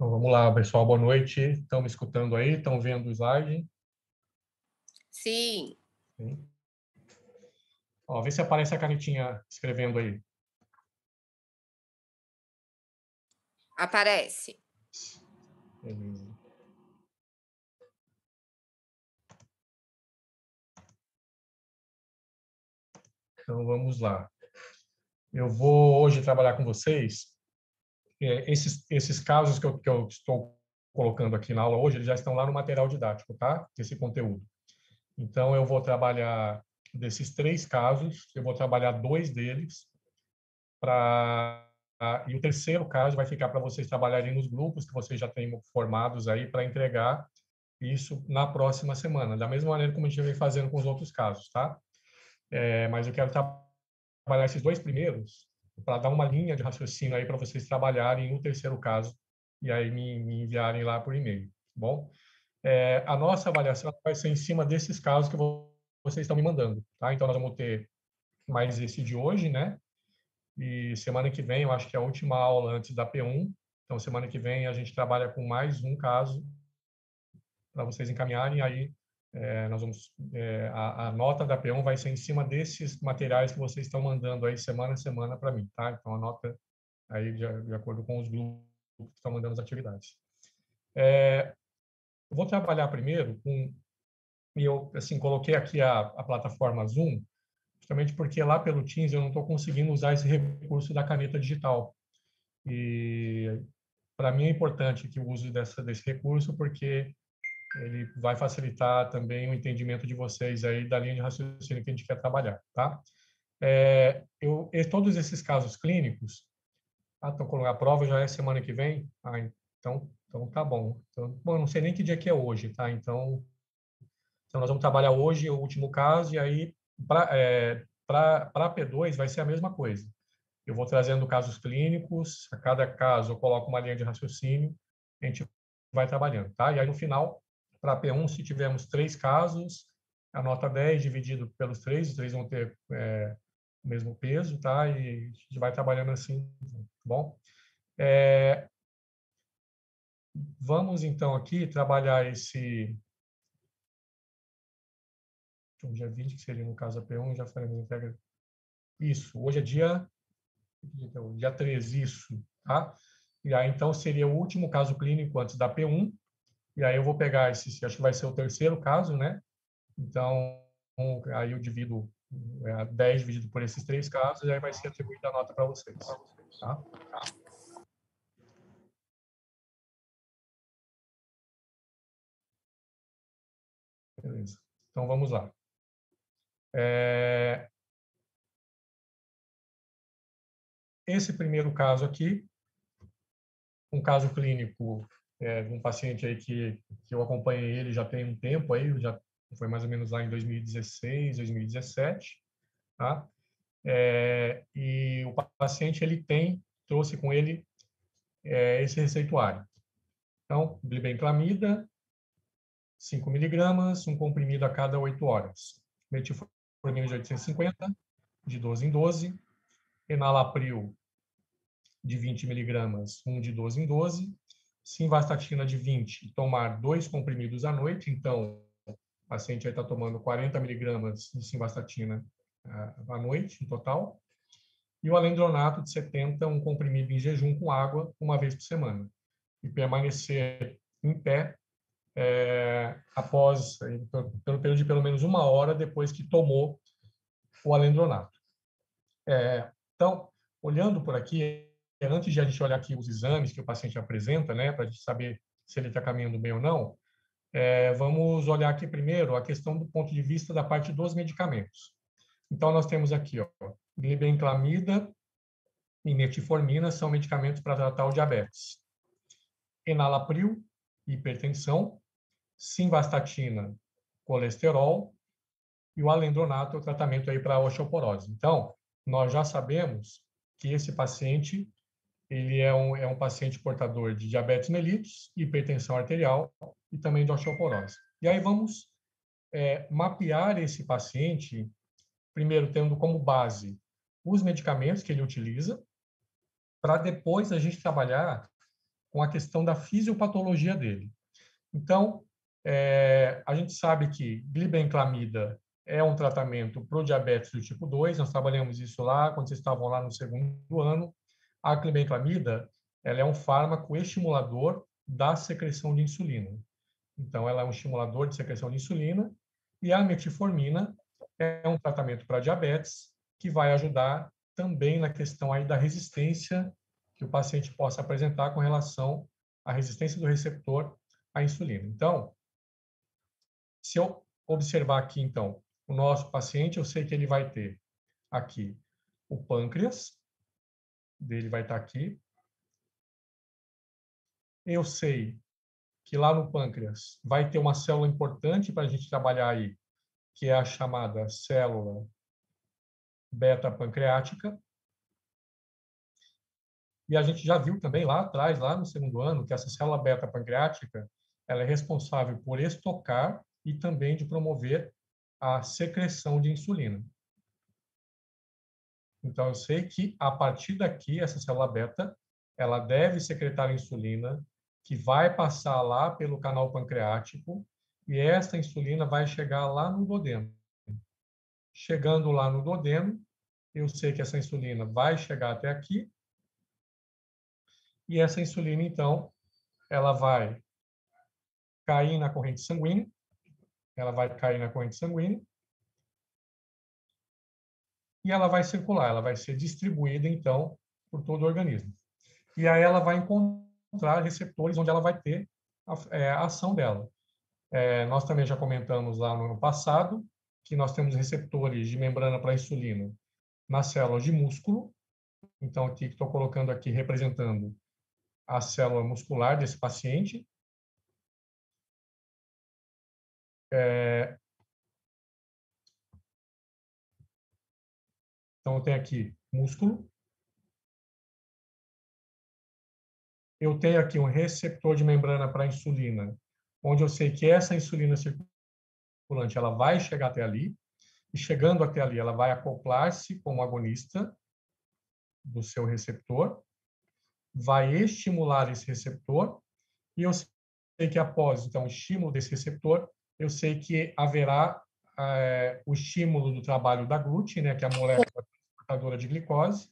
Então, vamos lá, pessoal. Boa noite. Estão me escutando aí? Estão vendo o slide? Sim. Sim. Ó, vê se aparece a canetinha escrevendo aí. Aparece. Beleza. Então, vamos lá. Eu vou hoje trabalhar com vocês. Esses casos que eu estou colocando aqui na aula hoje, eles já estão lá no material didático, tá? Esse conteúdo. Então, eu vou trabalhar desses 3 casos, eu vou trabalhar 2 deles e o terceiro caso vai ficar para vocês trabalharem nos grupos que vocês já têm formados aí para entregar isso na próxima semana, da mesma maneira como a gente vem fazendo com os outros casos, tá? Mas eu quero trabalhar esses 2 primeiros para dar uma linha de raciocínio aí para vocês trabalharem no terceiro caso e aí me enviarem lá por e-mail, tá bom? A nossa avaliação vai ser em cima desses casos que vocês estão me mandando, tá? Então, nós vamos ter mais esse de hoje, né? E semana que vem, eu acho que é a última aula antes da P1. Então, semana que vem, a gente trabalha com mais um caso para vocês encaminharem. Aí, nós vamos... a nota da P1 vai ser em cima desses materiais que vocês estão mandando aí semana a semana para mim, tá? Então, a nota aí de acordo com os grupos que estão mandando as atividades. Eu vou trabalhar primeiro com... E eu, assim, coloquei aqui a plataforma Zoom, justamente porque lá pelo Teams eu não estou conseguindo usar esse recurso da caneta digital. E para mim é importante que o uso desse recurso, porque ele vai facilitar também o entendimento de vocês aí da linha de raciocínio que a gente quer trabalhar, tá? Todos esses casos clínicos, então a prova já é semana que vem, então tá bom. Então, bom, eu não sei nem que dia que é hoje, tá? Então nós vamos trabalhar hoje o último caso e aí para a P2 vai ser a mesma coisa. Eu vou trazendo casos clínicos, a cada caso eu coloco uma linha de raciocínio, a gente vai trabalhando, tá? E aí no final, para a P1, se tivermos 3 casos, a nota 10 dividido pelos 3, os 3 vão ter o mesmo peso, tá? E a gente vai trabalhando assim, tá bom? Vamos então aqui trabalhar dia 20, que seria no caso a P1, já faremos a entrega. Isso, hoje é dia 13, isso, tá? E aí, então, seria o último caso clínico antes da P1, e aí eu vou pegar acho que vai ser o terceiro caso, né? Então, aí eu divido 10 dividido por esses 3 casos, e aí vai ser atribuída a nota para vocês, tá? Beleza. Então, vamos lá. Esse primeiro caso aqui, um caso clínico de um paciente aí que eu acompanhei ele já tem um tempo aí, já foi mais ou menos lá em 2016, 2017, tá? E o paciente ele trouxe com ele esse receituário. Então, glibenclamida, 5 miligramas, um comprimido a cada 8 horas. Metformina de 850, de 12 em 12. Enalapril, de 20 miligramas, um de 12 em 12. Simvastatina de 20, tomar 2 comprimidos à noite. Então, o paciente aí está tomando 40 miligramas de simvastatina à noite, em total. E o alendronato de 70, um comprimido em jejum com água, uma vez por semana. E permanecer em pé pelo período de pelo menos 1 hora depois que tomou o alendronato. Então, olhando por aqui, antes de a gente olhar aqui os exames que o paciente apresenta, né, para a gente saber se ele está caminhando bem ou não, vamos olhar aqui primeiro a questão do ponto de vista da parte dos medicamentos. Então, nós temos aqui, ó, glibenclamida e metformina são medicamentos para tratar o diabetes. Enalapril, hipertensão. Simvastatina, colesterol. E o alendronato é o tratamento aí para osteoporose. Então, nós já sabemos que esse paciente ele é um paciente portador de diabetes mellitus, hipertensão arterial e também de osteoporose. E aí vamos mapear esse paciente, primeiro tendo como base os medicamentos que ele utiliza, para depois a gente trabalhar com a questão da fisiopatologia dele. Então, a gente sabe que glibenclamida é um tratamento para o diabetes do tipo 2, nós trabalhamos isso lá quando vocês estavam lá no segundo ano. A glibenclamida, ela é um fármaco estimulador da secreção de insulina. Então, ela é um estimulador de secreção de insulina, e a metformina é um tratamento para diabetes que vai ajudar também na questão aí da resistência que o paciente possa apresentar com relação à resistência do receptor à insulina. Então, se eu observar aqui, então, o nosso paciente, eu sei que ele vai ter aqui o pâncreas, dele vai estar aqui. Eu sei que lá no pâncreas vai ter uma célula importante para a gente trabalhar aí, que é a chamada célula beta-pancreática. E a gente já viu também lá atrás, lá no segundo ano, que essa célula beta-pancreática ela é responsável por estocar e também de promover a secreção de insulina. Então, eu sei que, a partir daqui, essa célula beta, ela deve secretar insulina, que vai passar lá pelo canal pancreático, e essa insulina vai chegar lá no duodeno. Chegando lá no duodeno, eu sei que essa insulina vai chegar até aqui, e essa insulina, então, ela vai cair na corrente sanguínea, e ela vai circular, ela vai ser distribuída, então, por todo o organismo. E aí ela vai encontrar receptores onde ela vai ter a ação dela. Nós também já comentamos lá no ano passado que nós temos receptores de membrana para insulina nas células de músculo. Então, aqui que estou colocando aqui, representando a célula muscular desse paciente. Então, eu tenho aqui músculo. Eu tenho aqui um receptor de membrana para insulina, onde eu sei que essa insulina circulante ela vai chegar até ali, e chegando até ali, ela vai acoplar-se como agonista do seu receptor, vai estimular esse receptor, e eu sei que após, então, o estímulo desse receptor, eu sei que haverá o estímulo do trabalho da glute, né, que é a molécula transportadora de glicose.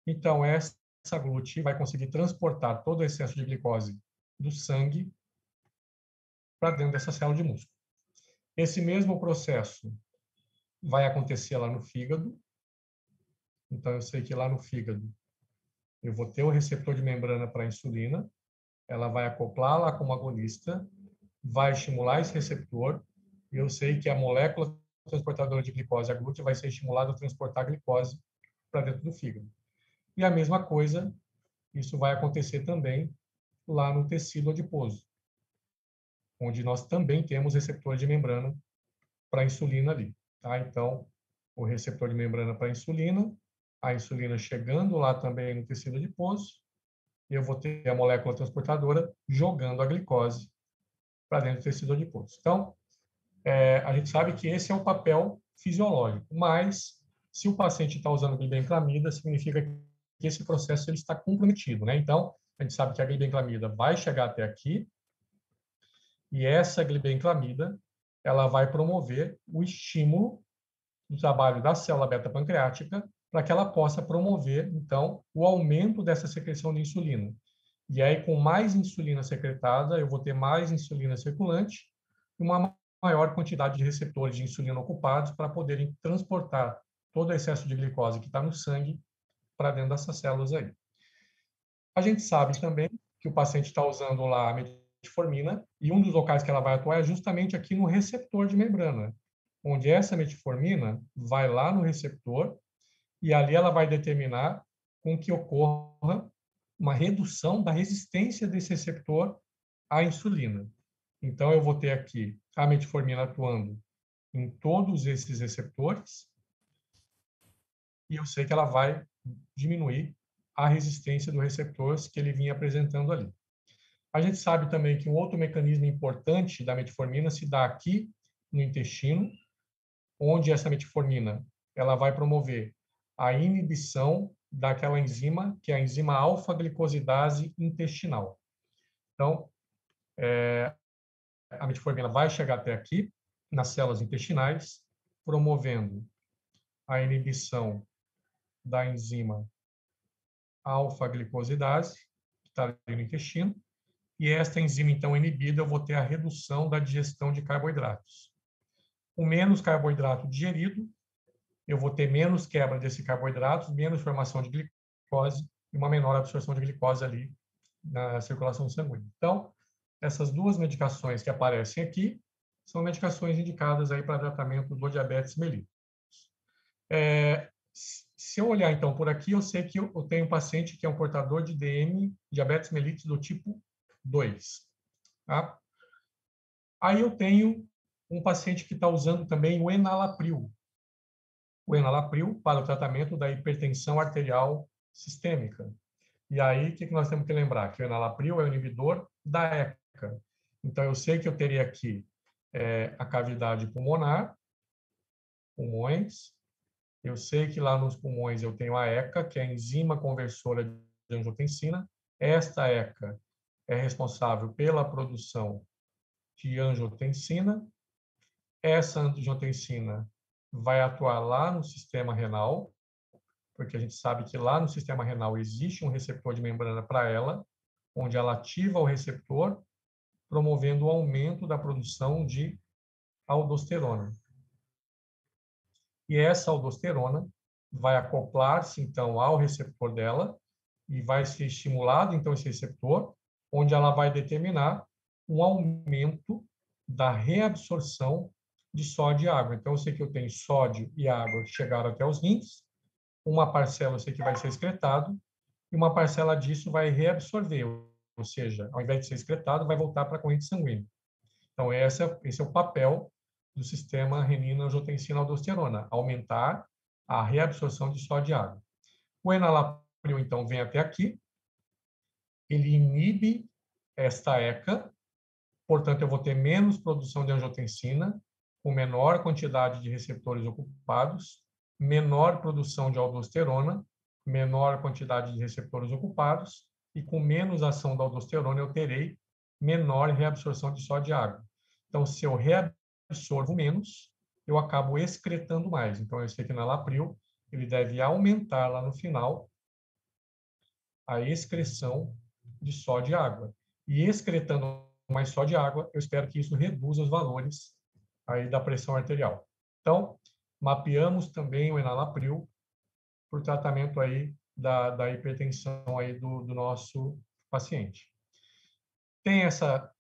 Então, essa glute vai conseguir transportar todo o excesso de glicose do sangue para dentro dessa célula de músculo. Esse mesmo processo vai acontecer lá no fígado. Então, eu sei que lá no fígado eu vou ter o receptor de membrana para insulina, ela vai acoplar lá como agonista, vai estimular esse receptor, e eu sei que a molécula transportadora de glicose, a glútea, vai ser estimulada a transportar a glicose para dentro do fígado. E a mesma coisa, isso vai acontecer também lá no tecido adiposo, onde nós também temos receptor de membrana para insulina ali. Tá? Então, o receptor de membrana para insulina, a insulina chegando lá também no tecido adiposo, e eu vou ter a molécula transportadora jogando a glicose para dentro do tecido adiposo. Então, a gente sabe que esse é o papel fisiológico, mas se o paciente está usando glibenclamida, significa que esse processo ele está comprometido, né? Então, a gente sabe que a glibenclamida vai chegar até aqui, e essa glibenclamida ela vai promover o estímulo do trabalho da célula beta-pancreática para que ela possa promover, então, o aumento dessa secreção de insulina. E aí, com mais insulina secretada, eu vou ter mais insulina circulante e uma maior quantidade de receptores de insulina ocupados para poderem transportar todo o excesso de glicose que está no sangue para dentro dessas células aí. A gente sabe também que o paciente está usando lá a metformina, e um dos locais que ela vai atuar é justamente aqui no receptor de membrana, onde essa metformina vai lá no receptor e ali ela vai determinar com que ocorra uma redução da resistência desse receptor à insulina. Então, eu vou ter aqui a metformina atuando em todos esses receptores, e eu sei que ela vai diminuir a resistência do receptor que ele vinha apresentando ali. A gente sabe também que um outro mecanismo importante da metformina se dá aqui no intestino, onde essa metformina ela vai promover a inibição daquela enzima, que é a enzima alfa-glicosidase intestinal. Então, a metformina vai chegar até aqui, nas células intestinais, promovendo a inibição da enzima alfa-glicosidase, que está ali no intestino, e esta enzima, então, inibida, eu vou ter a redução da digestão de carboidratos. Com menos carboidrato digerido, eu vou ter menos quebra desse carboidrato, menos formação de glicose e uma menor absorção de glicose ali na circulação sanguínea. Então, essas duas medicações que aparecem aqui são medicações indicadas aí para tratamento do diabetes mellitus. Se eu olhar, então, por aqui, eu sei que eu tenho um paciente que é um portador de DM, diabetes mellitus do tipo 2. Tá? Aí eu tenho um paciente que está usando também o enalapril. O enalapril para o tratamento da hipertensão arterial sistêmica. E aí, o que nós temos que lembrar? Que o enalapril é o inibidor da ECA. Então, eu sei que eu teria aqui a cavidade pulmonar, pulmões. Eu sei que lá nos pulmões eu tenho a ECA, que é a enzima conversora de angiotensina. Esta ECA é responsável pela produção de angiotensina. Essa angiotensina vai atuar lá no sistema renal, porque a gente sabe que lá no sistema renal existe um receptor de membrana para ela, onde ela ativa o receptor, promovendo o aumento da produção de aldosterona. E essa aldosterona vai acoplar-se, então, ao receptor dela e vai ser estimulado, então, esse receptor, onde ela vai determinar um aumento da reabsorção de sódio e água. Então, eu sei que eu tenho sódio e água que chegaram até os rins, uma parcela eu sei que vai ser excretado, e uma parcela disso vai reabsorver, ou seja, ao invés de ser excretado, vai voltar para a corrente sanguínea. Então, esse é o papel do sistema renina-angiotensina-aldosterona, aumentar a reabsorção de sódio e água. O enalapril, então, vem até aqui, ele inibe esta ECA, portanto, eu vou ter menos produção de angiotensina, com menor quantidade de receptores ocupados, menor produção de aldosterona, menor quantidade de receptores ocupados, e com menos ação da aldosterona eu terei menor reabsorção de sódio e água. Então, se eu reabsorvo menos, eu acabo excretando mais. Então, eu sei que no enalapril ele deve aumentar lá no final a excreção de sódio e água. E excretando mais sódio e água, eu espero que isso reduza os valores aí da pressão arterial. Então, mapeamos também o enalapril por tratamento aí da hipertensão aí do nosso paciente. Tem essa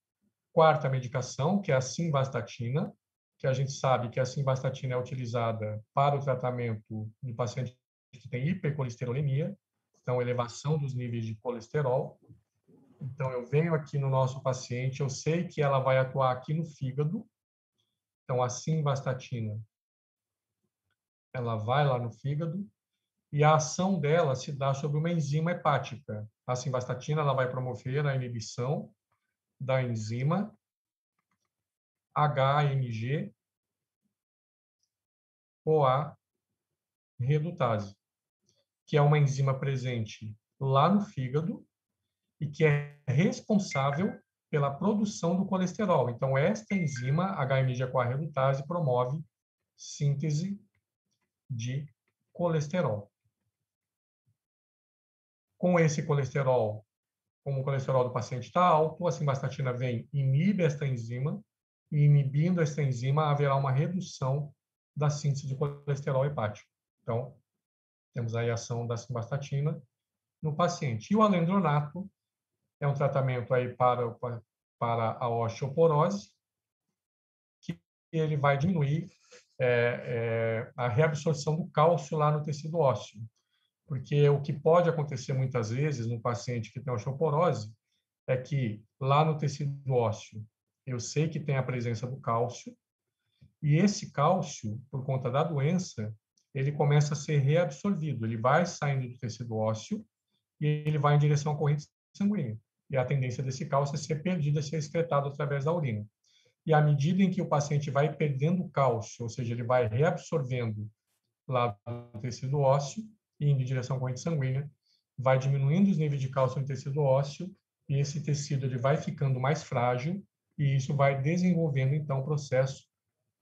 quarta medicação, que é a simvastatina, que a gente sabe que a simvastatina é utilizada para o tratamento do paciente que tem hipercolesterolemia, então elevação dos níveis de colesterol. Então, eu venho aqui no nosso paciente, eu sei que ela vai atuar aqui no fígado. Então, a simvastatina, ela vai lá no fígado e a ação dela se dá sobre uma enzima hepática. A simvastatina, ela vai promover a inibição da enzima HMG-CoA redutase, que é uma enzima presente lá no fígado e que é responsável pela produção do colesterol. Então, esta enzima, HMG-CoA redutase, promove síntese de colesterol. Com esse colesterol, como o colesterol do paciente está alto, a simvastatina vem, inibe esta enzima, e inibindo esta enzima, haverá uma redução da síntese de colesterol hepático. Então, temos aí a ação da simvastatina no paciente. E o alendronato é um tratamento aí para a osteoporose, que ele vai diminuir a reabsorção do cálcio lá no tecido ósseo. Porque o que pode acontecer muitas vezes no paciente que tem osteoporose é que lá no tecido ósseo eu sei que tem a presença do cálcio e esse cálcio, por conta da doença, ele começa a ser reabsorvido, ele vai saindo do tecido ósseo e ele vai em direção à corrente sanguínea. E a tendência desse cálcio é ser perdido, é ser excretado através da urina. E à medida em que o paciente vai perdendo cálcio, ou seja, ele vai reabsorvendo lá do tecido ósseo, indo em direção à corrente sanguínea, vai diminuindo os níveis de cálcio no tecido ósseo, e esse tecido ele vai ficando mais frágil, e isso vai desenvolvendo, então, o processo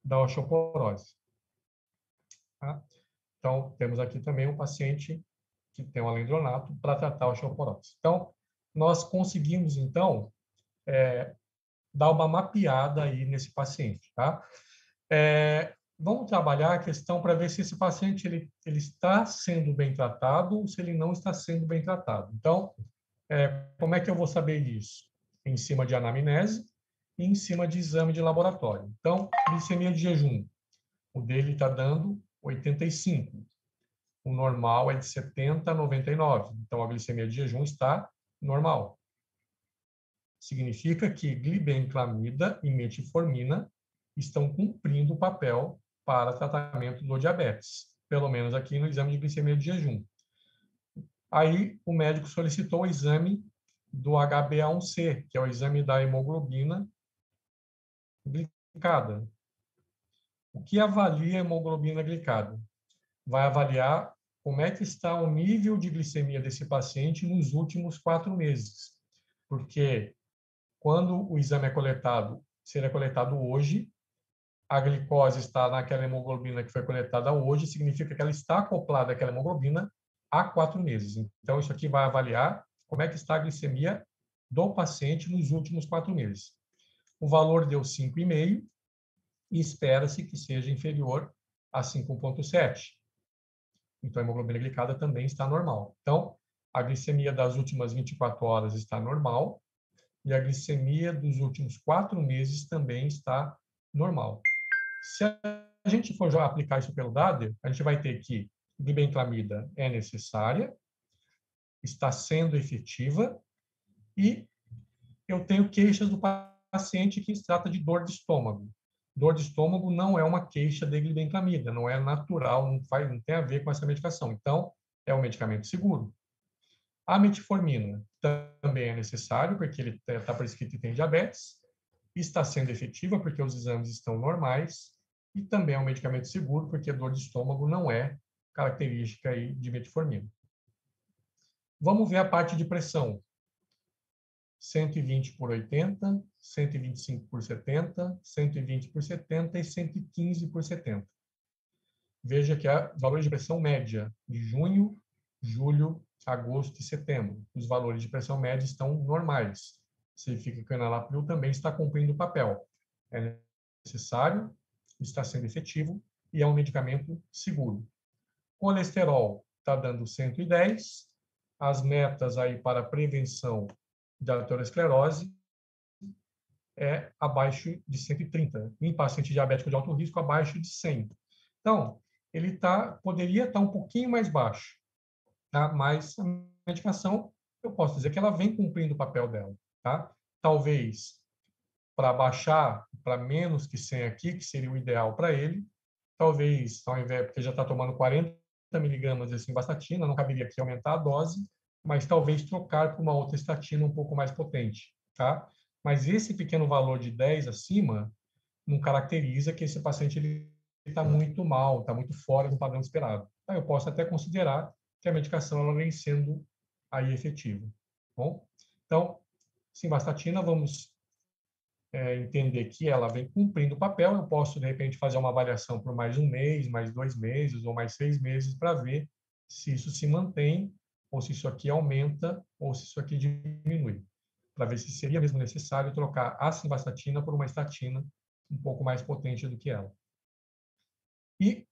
da osteoporose. Tá? Então, temos aqui também um paciente que tem um alendronato para tratar a osteoporose. Então, nós conseguimos, então, dar uma mapeada aí nesse paciente, tá? Vamos trabalhar a questão para ver se esse paciente ele está sendo bem tratado ou se ele não está sendo bem tratado. Então, como é que eu vou saber isso? Em cima de anamnese e em cima de exame de laboratório. Então, glicemia de jejum. O dele está dando 85. O normal é de 70 a 99. Então, a glicemia de jejum está normal. Significa que glibenclamida e metformina estão cumprindo o papel para tratamento do diabetes, pelo menos aqui no exame de glicemia de jejum. Aí, o médico solicitou o exame do HbA1c, que é o exame da hemoglobina glicada. O que avalia a hemoglobina glicada? Vai avaliar como é que está o nível de glicemia desse paciente nos últimos 4 meses. Porque quando o exame é coletado, será coletado hoje, a glicose está naquela hemoglobina que foi coletada hoje, significa que ela está acoplada àquela hemoglobina há 4 meses. Então, isso aqui vai avaliar como é que está a glicemia do paciente nos últimos 4 meses. O valor deu 5,5 e espera-se que seja inferior a 5,7. Então, a hemoglobina glicada também está normal. Então, a glicemia das últimas 24 horas está normal e a glicemia dos últimos 4 meses também está normal. Se a gente for já aplicar isso pelo DADER, a gente vai ter que glibenclamida é necessária, está sendo efetiva e eu tenho queixas do paciente que se trata de dor de estômago. Dor de estômago não é uma queixa de glibenclamida, não é natural, não tem a ver com essa medicação. Então, é um medicamento seguro. A metformina também é necessário, porque ele está prescrito e tem diabetes, está sendo efetiva, porque os exames estão normais, e também é um medicamento seguro, porque dor de estômago não é característica aí de metformina. Vamos ver a parte de pressão. 120 por 80, 125 por 70, 120 por 70 e 115 por 70. Veja que há valores de pressão média de junho, julho, agosto e setembro. Os valores de pressão média estão normais. Significa que o enalapril também está cumprindo o papel. É necessário, está sendo efetivo e é um medicamento seguro. Colesterol está dando 110. As metas aí para prevenção da aterosclerose é abaixo de 130. Em paciente diabético de alto risco, abaixo de 100. Então, ele poderia estar um pouquinho mais baixo, tá? Mas a medicação, eu posso dizer que ela vem cumprindo o papel dela, tá? Talvez para baixar para menos que 100 aqui, que seria o ideal para ele, talvez, ao invés, porque já está tomando 40 miligramas de simvastatina, não caberia aqui aumentar a dose, mas talvez trocar por uma outra estatina um pouco mais potente, tá? Mas esse pequeno valor de 10 acima não caracteriza que esse paciente está muito mal, está muito fora do padrão esperado. Então, eu posso até considerar que a medicação ela vem sendo aí efetiva. Bom, então, simvastatina, vamos entender que ela vem cumprindo o papel. Eu posso, de repente, fazer uma avaliação por mais 1 mês, mais 2 meses ou mais 6 meses para ver se isso se mantém ou se isso aqui aumenta ou se isso aqui diminui, para ver se seria mesmo necessário trocar a simvastatina por uma estatina um pouco mais potente do que ela. E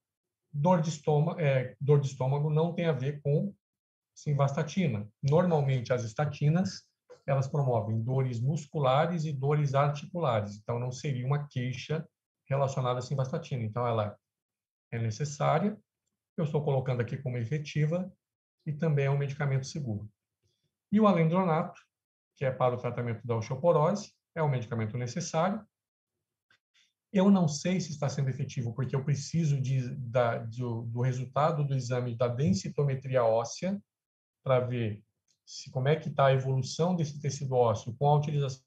dor de estômago não tem a ver com simvastatina. Normalmente, as estatinas, elas promovem dores musculares e dores articulares. Então, não seria uma queixa relacionada à simvastatina. Então, ela é necessária, eu estou colocando aqui como efetiva, e também é um medicamento seguro. E o alendronato, que é para o tratamento da osteoporose, é um medicamento necessário. Eu não sei se está sendo efetivo, porque eu preciso do resultado do exame da densitometria óssea para ver como é que está a evolução desse tecido ósseo com a utilização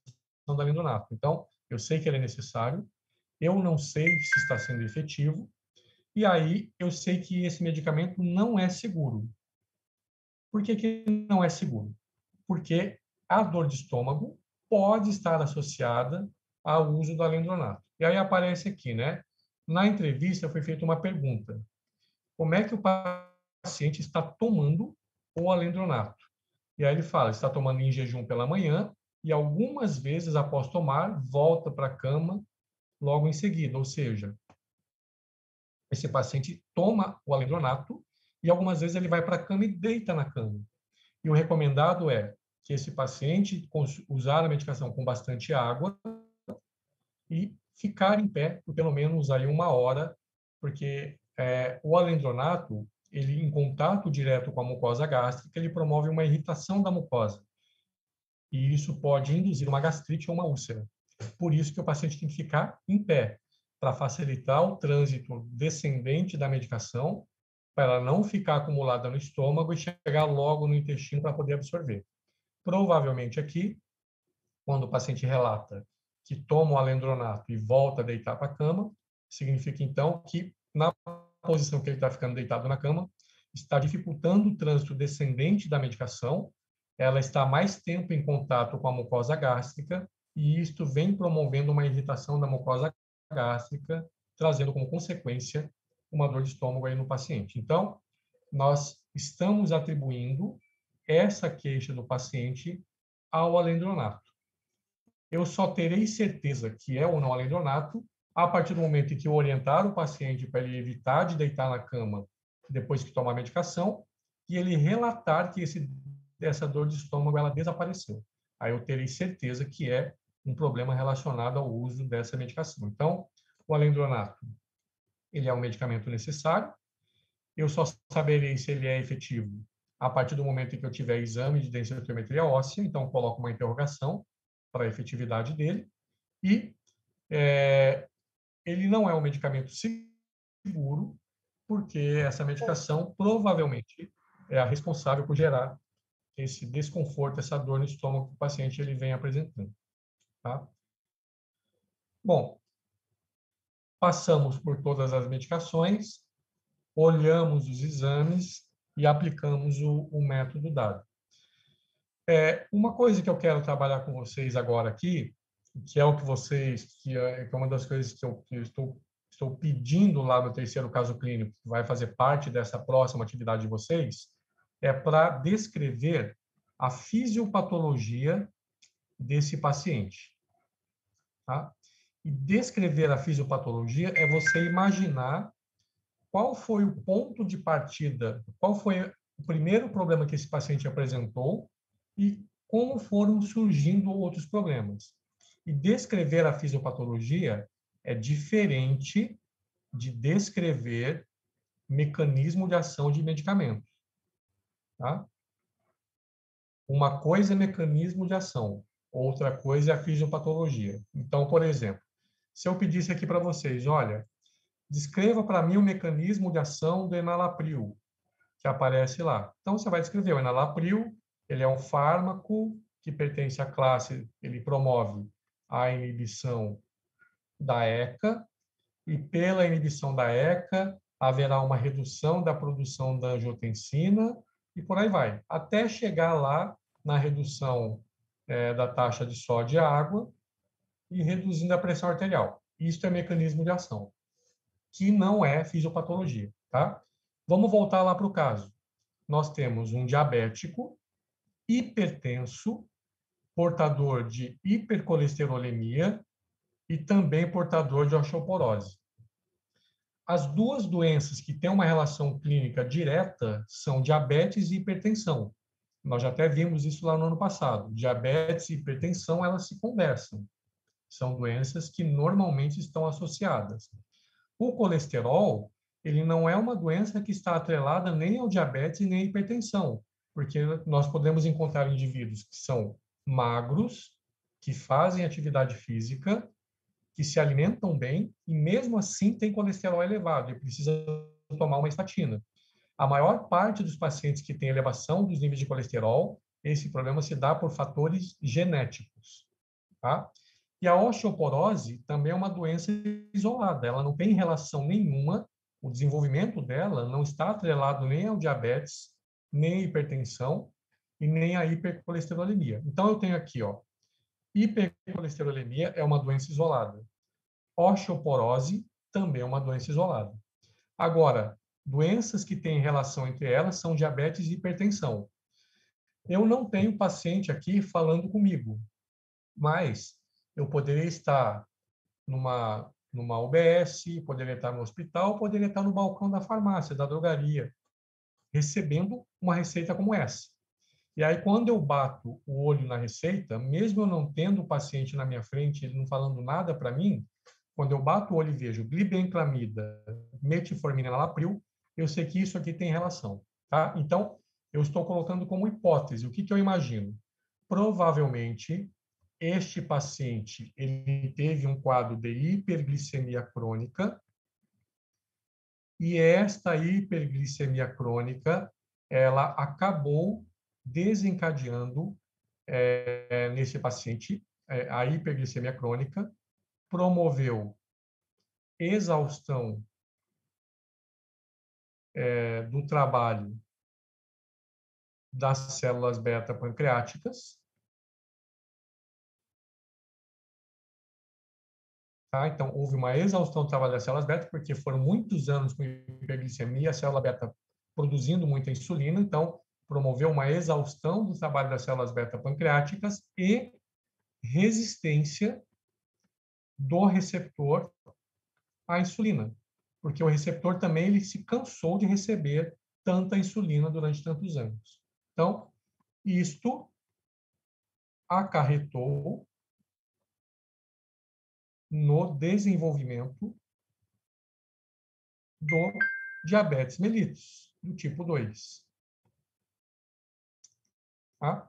do alendronato. Então, eu sei que ele é necessário, eu não sei se está sendo efetivo, e aí eu sei que esse medicamento não é seguro. Por que que não é seguro? Porque a dor de estômago pode estar associada ao uso do alendronato. E aí aparece aqui, né? Na entrevista foi feita uma pergunta: como é que o paciente está tomando o alendronato? E aí ele fala, está tomando em jejum pela manhã e algumas vezes após tomar, volta para a cama logo em seguida. Ou seja, esse paciente toma o alendronato e algumas vezes ele vai para a cama e deita na cama. E o recomendado é que esse paciente usar a medicação com bastante água e ficar em pé por pelo menos aí 1 hora, porque o alendronato, ele em contato direto com a mucosa gástrica, ele promove uma irritação da mucosa. E isso pode induzir uma gastrite ou uma úlcera. Por isso que o paciente tem que ficar em pé, para facilitar o trânsito descendente da medicação, para ela não ficar acumulada no estômago e chegar logo no intestino para poder absorver. Provavelmente aqui, quando o paciente relata que toma o alendronato e volta a deitar para a cama, significa então que na posição que ele está ficando deitado na cama, está dificultando o trânsito descendente da medicação, ela está mais tempo em contato com a mucosa gástrica e isto vem promovendo uma irritação da mucosa gástrica, trazendo como consequência uma dor de estômago aí no paciente. Então, nós estamos atribuindo essa queixa do paciente ao alendronato. Eu só terei certeza que é ou não alendronato a partir do momento em que eu orientar o paciente para ele evitar de deitar na cama depois que tomar a medicação e ele relatar que essa dor de estômago ela desapareceu. Aí eu terei certeza que é um problema relacionado ao uso dessa medicação. Então, o alendronato, ele é um medicamento necessário. Eu só saberei se ele é efetivo a partir do momento em que eu tiver exame de densitometria óssea, então coloco uma interrogação para a efetividade dele, e ele não é um medicamento seguro, porque essa medicação provavelmente é a responsável por gerar esse desconforto, essa dor no estômago que o paciente ele vem apresentando. Tá? Bom, passamos por todas as medicações, olhamos os exames e aplicamos o método dado. Uma coisa que eu quero trabalhar com vocês agora aqui, que é o que vocês, que é uma das coisas que eu estou pedindo lá no terceiro caso clínico, que vai fazer parte dessa próxima atividade de vocês, é para descrever a fisiopatologia desse paciente. Tá? E descrever a fisiopatologia é você imaginar qual foi o ponto de partida, qual foi o primeiro problema que esse paciente apresentou e como foram surgindo outros problemas. E descrever a fisiopatologia é diferente de descrever mecanismo de ação de medicamento. Tá? Uma coisa é mecanismo de ação, outra coisa é a fisiopatologia. Então, por exemplo, se eu pedisse aqui para vocês, olha, descreva para mim o mecanismo de ação do enalapril, que aparece lá. Então, você vai descrever o enalapril, ele é um fármaco que pertence à classe, ele promove a inibição da ECA, e pela inibição da ECA, haverá uma redução da produção da angiotensina, e por aí vai, até chegar lá na redução da taxa de sódio e água e reduzindo a pressão arterial. Isso é mecanismo de ação, que não é fisiopatologia, tá? Vamos voltar lá para o caso. Nós temos um diabético hipertenso, portador de hipercolesterolemia e também portador de osteoporose. As duas doenças que têm uma relação clínica direta são diabetes e hipertensão. Nós já até vimos isso lá no ano passado. Diabetes e hipertensão, elas se conversam. São doenças que normalmente estão associadas. O colesterol, ele não é uma doença que está atrelada nem ao diabetes nem à hipertensão, porque nós podemos encontrar indivíduos que são magros, que fazem atividade física, que se alimentam bem e mesmo assim tem colesterol elevado e precisa tomar uma estatina. A maior parte dos pacientes que têm elevação dos níveis de colesterol, esse problema se dá por fatores genéticos, tá? E a osteoporose também é uma doença isolada, ela não tem relação nenhuma, o desenvolvimento dela não está atrelado nem ao diabetes nem a hipertensão e nem a hipercolesterolemia. Então, eu tenho aqui, ó, hipercolesterolemia é uma doença isolada. Osteoporose também é uma doença isolada. Agora, doenças que têm relação entre elas são diabetes e hipertensão. Eu não tenho paciente aqui falando comigo, mas eu poderia estar numa UBS, poderia estar no hospital, poderia estar no balcão da farmácia, da drogaria, recebendo uma receita como essa. E aí, quando eu bato o olho na receita, mesmo eu não tendo o paciente na minha frente, ele não falando nada para mim, quando eu bato o olho e vejo glibenclamida, metformina, enalapril, eu sei que isso aqui tem relação, tá? Então, eu estou colocando como hipótese. O que eu imagino? Provavelmente, este paciente ele teve um quadro de hiperglicemia crônica e esta hiperglicemia crônica ela acabou desencadeando nesse paciente a hiperglicemia crônica, promoveu exaustão do trabalho das células beta pancreáticas, tá? Então, houve uma exaustão do trabalho das células beta, porque foram muitos anos com hiperglicemia, a célula beta produzindo muita insulina, então promoveu uma exaustão do trabalho das células beta pancreáticas e resistência do receptor à insulina, porque o receptor também ele se cansou de receber tanta insulina durante tantos anos. Então, isto acarretou no desenvolvimento do diabetes mellitus, do tipo 2. Tá?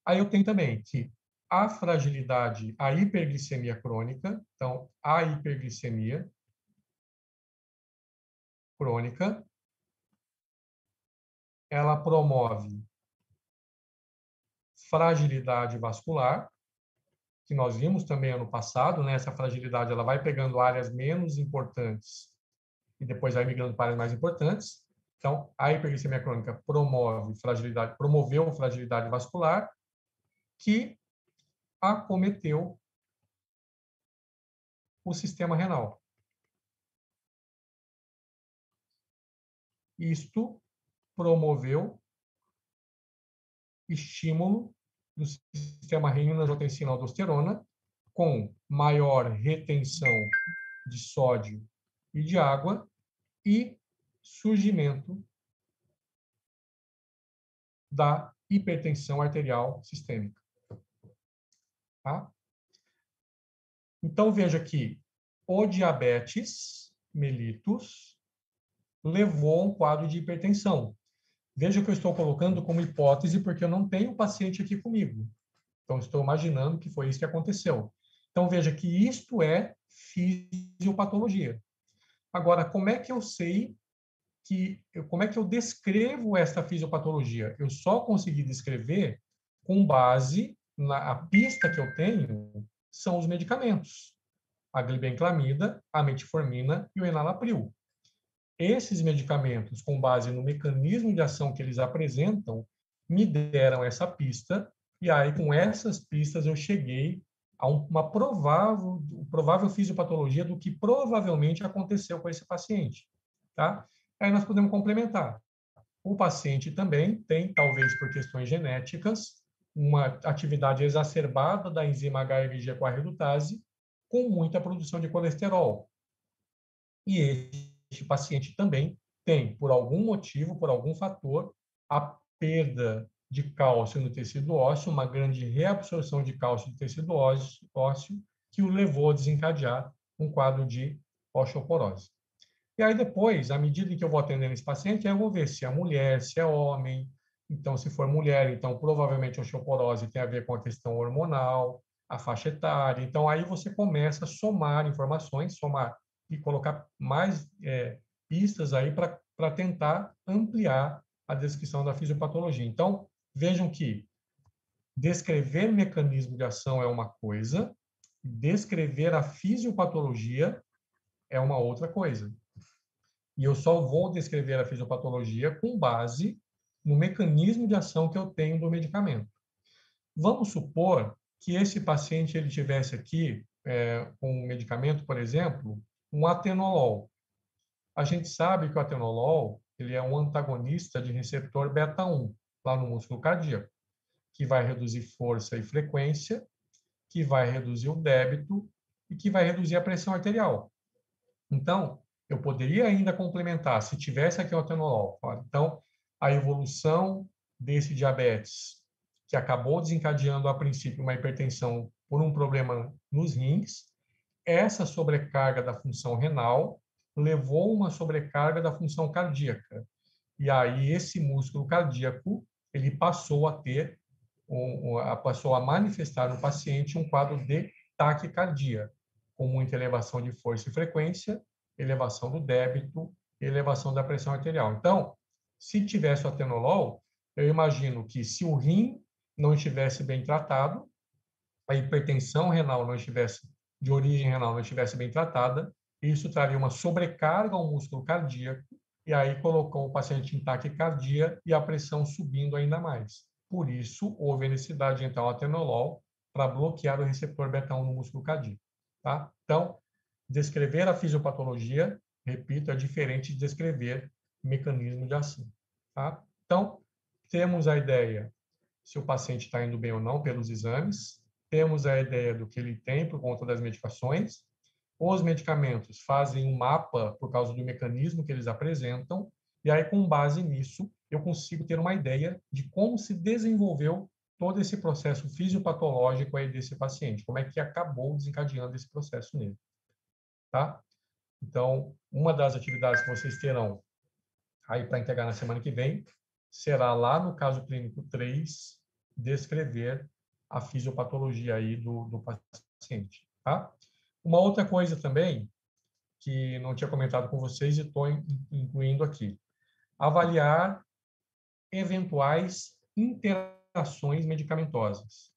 Aí eu tenho também que a fragilidade, a hiperglicemia crônica, então, a hiperglicemia crônica, ela promove fragilidade vascular, que nós vimos também ano passado, né? Essa fragilidade ela vai pegando áreas menos importantes e depois vai migrando para áreas mais importantes. Então, a hiperglicemia crônica promoveu fragilidade vascular, que acometeu o sistema renal. Isto promoveu estímulo do sistema renina-angiotensina-aldosterona, com maior retenção de sódio e de água e surgimento da hipertensão arterial sistêmica. Tá? Então, veja que o diabetes mellitus levou a um quadro de hipertensão. Veja que eu estou colocando como hipótese porque eu não tenho paciente aqui comigo. Então, estou imaginando que foi isso que aconteceu. Então, veja que isto é fisiopatologia. Agora, como é que eu sei como é que eu descrevo esta fisiopatologia? Eu só consegui descrever com base na pista que eu tenho são os medicamentos. A glibenclamida, a metformina e o enalapril. Esses medicamentos, com base no mecanismo de ação que eles apresentam, me deram essa pista, e aí, com essas pistas, eu cheguei a uma provável fisiopatologia do que provavelmente aconteceu com esse paciente. Tá? Aí nós podemos complementar. O paciente também tem, talvez por questões genéticas, uma atividade exacerbada da enzima HLG com a redutase, com muita produção de colesterol. E este paciente também tem, por algum motivo, por algum fator, a perda de cálcio no tecido ósseo, uma grande reabsorção de cálcio do tecido ósseo, que o levou a desencadear um quadro de osteoporose. E aí depois, à medida que eu vou atendendo esse paciente, eu vou ver se é mulher, se é homem. Então, se for mulher, então provavelmente a osteoporose tem a ver com a questão hormonal, a faixa etária. Então, aí você começa a somar informações, somar e colocar mais pistas aí para tentar ampliar a descrição da fisiopatologia. Então, vejam que descrever mecanismo de ação é uma coisa, descrever a fisiopatologia é uma outra coisa. E eu só vou descrever a fisiopatologia com base no mecanismo de ação que eu tenho do medicamento. Vamos supor que esse paciente ele tivesse aqui com um medicamento, por exemplo, um atenolol. A gente sabe que o atenolol ele é um antagonista de receptor beta-1, lá no músculo cardíaco, que vai reduzir força e frequência, que vai reduzir o débito e que vai reduzir a pressão arterial. Então, eu poderia ainda complementar, se tivesse aqui o atenolol. Então, a evolução desse diabetes, que acabou desencadeando, a princípio, uma hipertensão por um problema nos rins, essa sobrecarga da função renal levou uma sobrecarga da função cardíaca. E aí, esse músculo cardíaco, ele passou a ter, passou a manifestar no paciente um quadro de taquicardia, com muita elevação de força e frequência, elevação do débito, elevação da pressão arterial. Então, se tivesse o atenolol, eu imagino que se o rim não estivesse bem tratado, a hipertensão renal não estivesse, de origem renal, não estivesse bem tratada, isso traria uma sobrecarga ao músculo cardíaco e aí colocou o paciente em taquicardia e a pressão subindo ainda mais. Por isso, houve a necessidade de entrar o atenolol para bloquear o receptor beta-1 no músculo cardíaco. Tá? Então, descrever a fisiopatologia, repito, é diferente de descrever mecanismo de ação. Tá? Então, temos a ideia se o paciente está indo bem ou não pelos exames, temos a ideia do que ele tem por conta das medicações, os medicamentos fazem um mapa por causa do mecanismo que eles apresentam, e aí, com base nisso, eu consigo ter uma ideia de como se desenvolveu todo esse processo fisiopatológico aí desse paciente, como é que acabou desencadeando esse processo nele. Tá? Então, uma das atividades que vocês terão aí para entregar na semana que vem será lá no caso clínico 3, descrever a fisiopatologia aí do paciente. Tá? Uma outra coisa também, que não tinha comentado com vocês e estou incluindo aqui, avaliar eventuais interações medicamentosas.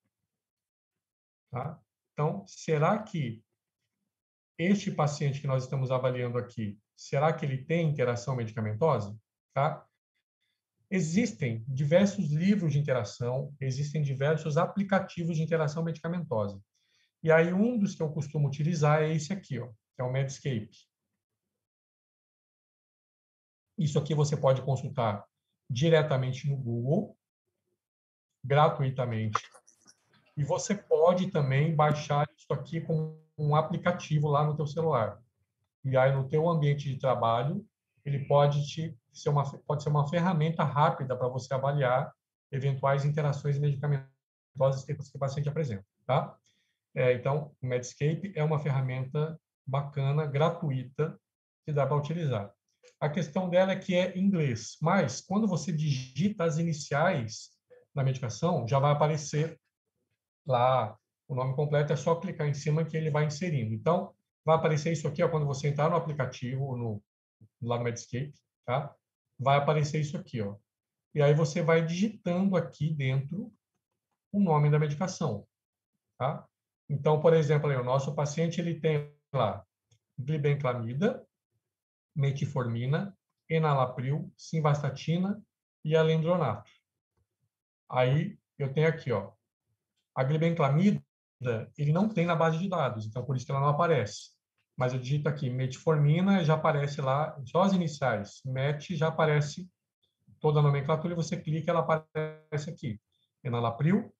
Tá? Então, será que este paciente que nós estamos avaliando aqui, será que ele tem interação medicamentosa? Tá? Existem diversos livros de interação, existem diversos aplicativos de interação medicamentosa. E aí, um dos que eu costumo utilizar é esse aqui, ó, que é o Medscape. Isso aqui você pode consultar diretamente no Google, gratuitamente. E você pode também baixar isso aqui com um aplicativo lá no teu celular. E aí, no teu ambiente de trabalho, ele pode ser uma ferramenta rápida para você avaliar eventuais interações medicamentosas que o paciente apresenta, tá? Então, o Medscape é uma ferramenta bacana, gratuita, que dá para utilizar. A questão dela é que é em inglês, mas quando você digita as iniciais na medicação, já vai aparecer lá o nome completo, é só clicar em cima que ele vai inserindo. Então, vai aparecer isso aqui, ó, quando você entrar no aplicativo, lá no Medscape, tá? Vai aparecer isso aqui, ó. E aí você vai digitando aqui dentro o nome da medicação, tá? Então, por exemplo, aí, o nosso paciente ele tem lá glibenclamida, metformina, enalapril, simvastatina e alendronato. Aí eu tenho aqui, ó, a glibenclamida, ele não tem na base de dados, então por isso que ela não aparece. Mas eu digito aqui metformina, já aparece lá, só as iniciais. Met já aparece toda a nomenclatura e você clica, ela aparece aqui. Enalapril,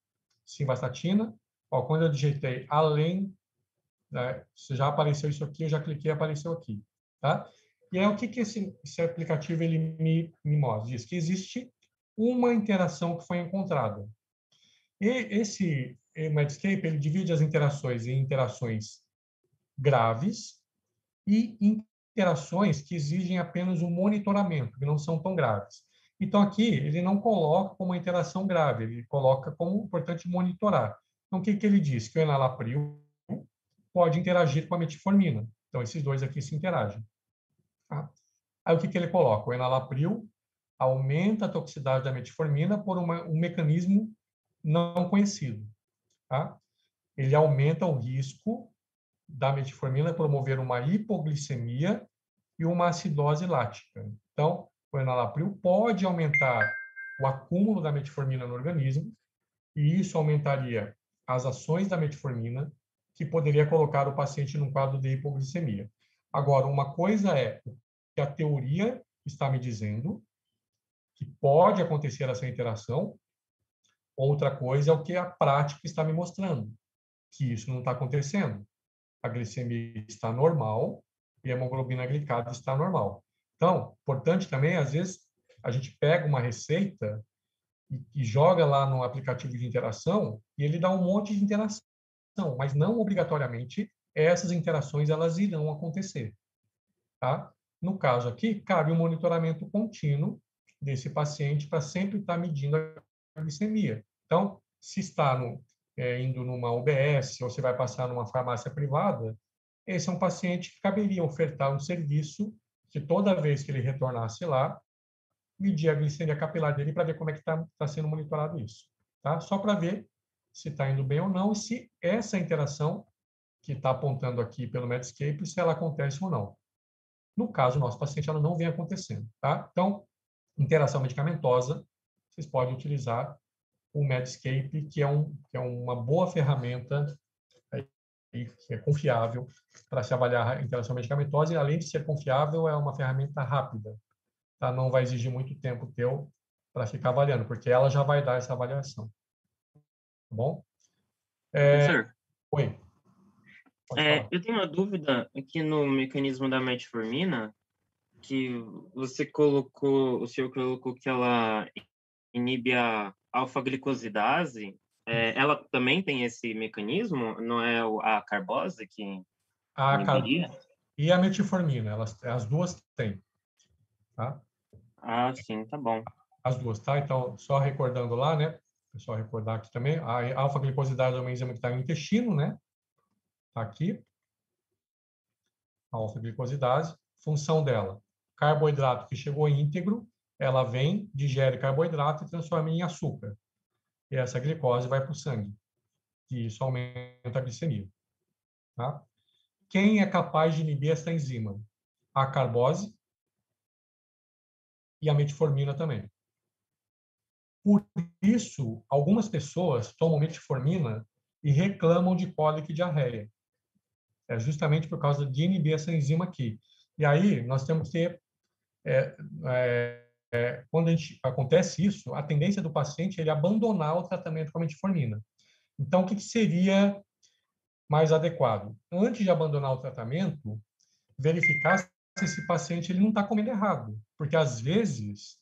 simvastatina. Ó, quando eu digitei além, né, já apareceu isso aqui, eu já cliquei, apareceu aqui, tá? E aí o que esse aplicativo ele me mostra? Diz que existe uma interação que foi encontrada. E esse Medscape ele divide as interações em interações graves e interações que exigem apenas um monitoramento, que não são tão graves. Então, aqui, ele não coloca como uma interação grave, ele coloca como importante monitorar. Então, o que ele diz? Que o enalapril pode interagir com a metformina. Então, esses dois aqui se interagem. Tá? Aí, o que ele coloca? O enalapril aumenta a toxicidade da metformina por um mecanismo não conhecido. Tá? Ele aumenta o risco da metformina promover uma hipoglicemia e uma acidose lática. Então, o enalapril pode aumentar o acúmulo da metformina no organismo, e isso aumentaria as ações da metformina, que poderia colocar o paciente num quadro de hipoglicemia. Agora, uma coisa é o que a teoria está me dizendo, que pode acontecer essa interação, outra coisa é o que a prática está me mostrando, que isso não está acontecendo. A glicemia está normal e a hemoglobina glicada está normal. Então, importante também, às vezes, a gente pega uma receita e joga lá no aplicativo de interação e ele dá um monte de interação, mas não obrigatoriamente essas interações elas irão acontecer, tá? No caso aqui, cabe um monitoramento contínuo desse paciente para sempre estar medindo a glicemia. Então, se está indo numa UBS ou você vai passar numa farmácia privada, esse é um paciente que caberia ofertar um serviço que toda vez que ele retornasse lá, medir a glicemia capilar dele para ver como é que está sendo monitorado isso, tá? Só para ver se está indo bem ou não e se essa interação que está apontando aqui pelo Medscape, se ela acontece ou não. No caso, o nosso paciente, ela não vem acontecendo, tá? Então, interação medicamentosa, vocês podem utilizar o Medscape, que é uma boa ferramenta que é confiável para se avaliar a interação medicamentosa e, além de ser confiável, é uma ferramenta rápida, tá? Não vai exigir muito tempo teu para ficar avaliando, porque ela já vai dar essa avaliação, tá bom? Professor, Oi, pode falar. eu tenho uma dúvida aqui no mecanismo da metformina, que o senhor colocou que ela inibe a alfa-glicosidase. Ela também tem esse mecanismo? Não é a carbose que A car... inibiria? E a metformina, as duas têm, tá? Ah, sim, tá bom. As duas, tá? Então, só recordando lá, né? Só recordar aqui também, a alfa-glicosidase é uma enzima que está no intestino, né? Tá aqui, a alfa-glicosidase. Função dela, carboidrato que chegou íntegro, ela vem, digere carboidrato e transforma em açúcar. E essa glicose vai para o sangue. E isso aumenta a glicemia, tá? Quem é capaz de inibir essa enzima? A carbose e a metformina também. Por isso, algumas pessoas tomam metformina e reclamam de cólica e diarreia. É justamente por causa de inibir essa enzima aqui. E aí, nós temos que ter, quando acontece isso, a tendência do paciente é ele abandonar o tratamento com a metformina. Então, o que seria mais adequado? Antes de abandonar o tratamento, verificar se esse paciente ele não está comendo errado. Porque, às vezes,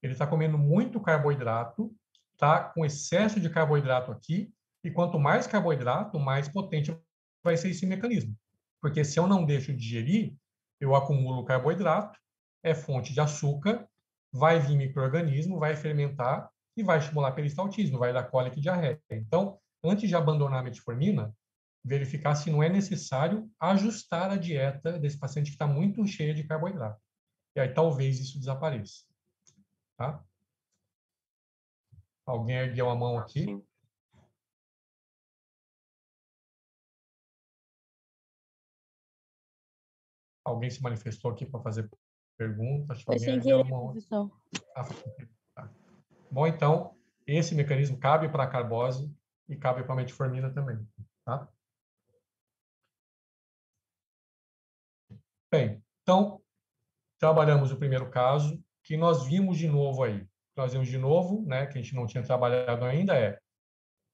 ele está comendo muito carboidrato, está com excesso de carboidrato aqui, e quanto mais carboidrato, mais potente vai ser esse mecanismo. Porque se eu não deixo digerir, eu acumulo carboidrato, é fonte de açúcar, vai vir micro-organismo, vai fermentar e vai estimular peristaltismo, vai dar cólica e diarreia. Então, antes de abandonar a metformina, verificar se não é necessário ajustar a dieta desse paciente que está muito cheia de carboidrato. E aí talvez isso desapareça. Tá? Alguém ergueu a mão aqui? Sim. Alguém se manifestou aqui para fazer pergunta? Acho que Foi alguém sem ergueu a querer, mão. professor. Ah, tá. Bom, então, esse mecanismo cabe para a carbose e cabe para a metformina também. Tá? Bem, então, trabalhamos o primeiro caso, que nós vimos de novo aí. Nós vimos de novo, né, que a gente não tinha trabalhado ainda, é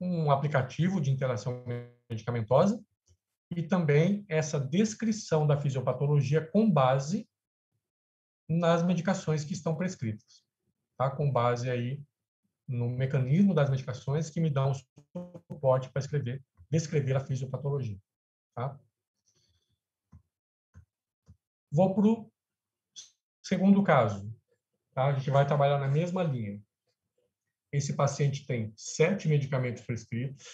um aplicativo de interação medicamentosa e também essa descrição da fisiopatologia com base nas medicações que estão prescritas, tá? Com base aí no mecanismo das medicações que me dão suporte para descrever a fisiopatologia, tá? Vou para o segundo caso, tá? A gente vai trabalhar na mesma linha. Esse paciente tem 7 medicamentos prescritos,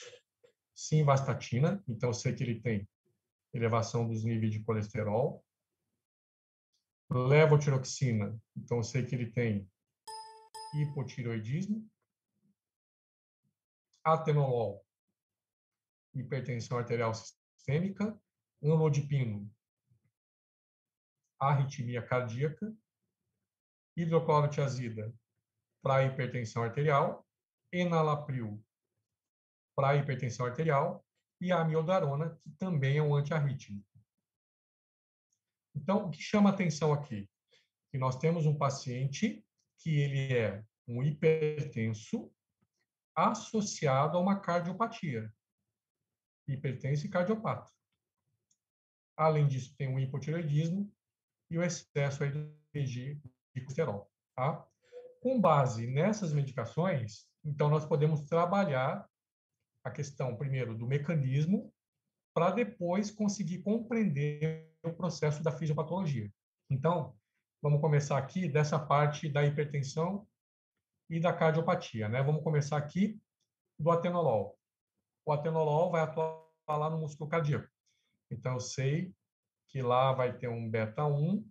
simvastatina, então eu sei que ele tem elevação dos níveis de colesterol, levotiroxina, então eu sei que ele tem hipotireoidismo, atenolol, hipertensão arterial sistêmica, amlodipino, arritmia cardíaca, hidroclorotiazida, para hipertensão arterial, enalapril para hipertensão arterial e a amiodarona, que também é um antiarrítmico. Então, o que chama atenção aqui? Que nós temos um paciente que ele é um hipertenso associado a uma cardiopatia, hipertenso e cardiopata. Além disso, tem um hipotireoidismo e o excesso aí de colesterol, tá? Com base nessas medicações, então nós podemos trabalhar a questão, primeiro, do mecanismo, para depois conseguir compreender o processo da fisiopatologia. Então, vamos começar aqui dessa parte da hipertensão e da cardiopatia, né? Vamos começar aqui do atenolol. O atenolol vai atuar lá no músculo cardíaco. Então, eu sei que lá vai ter um beta-1.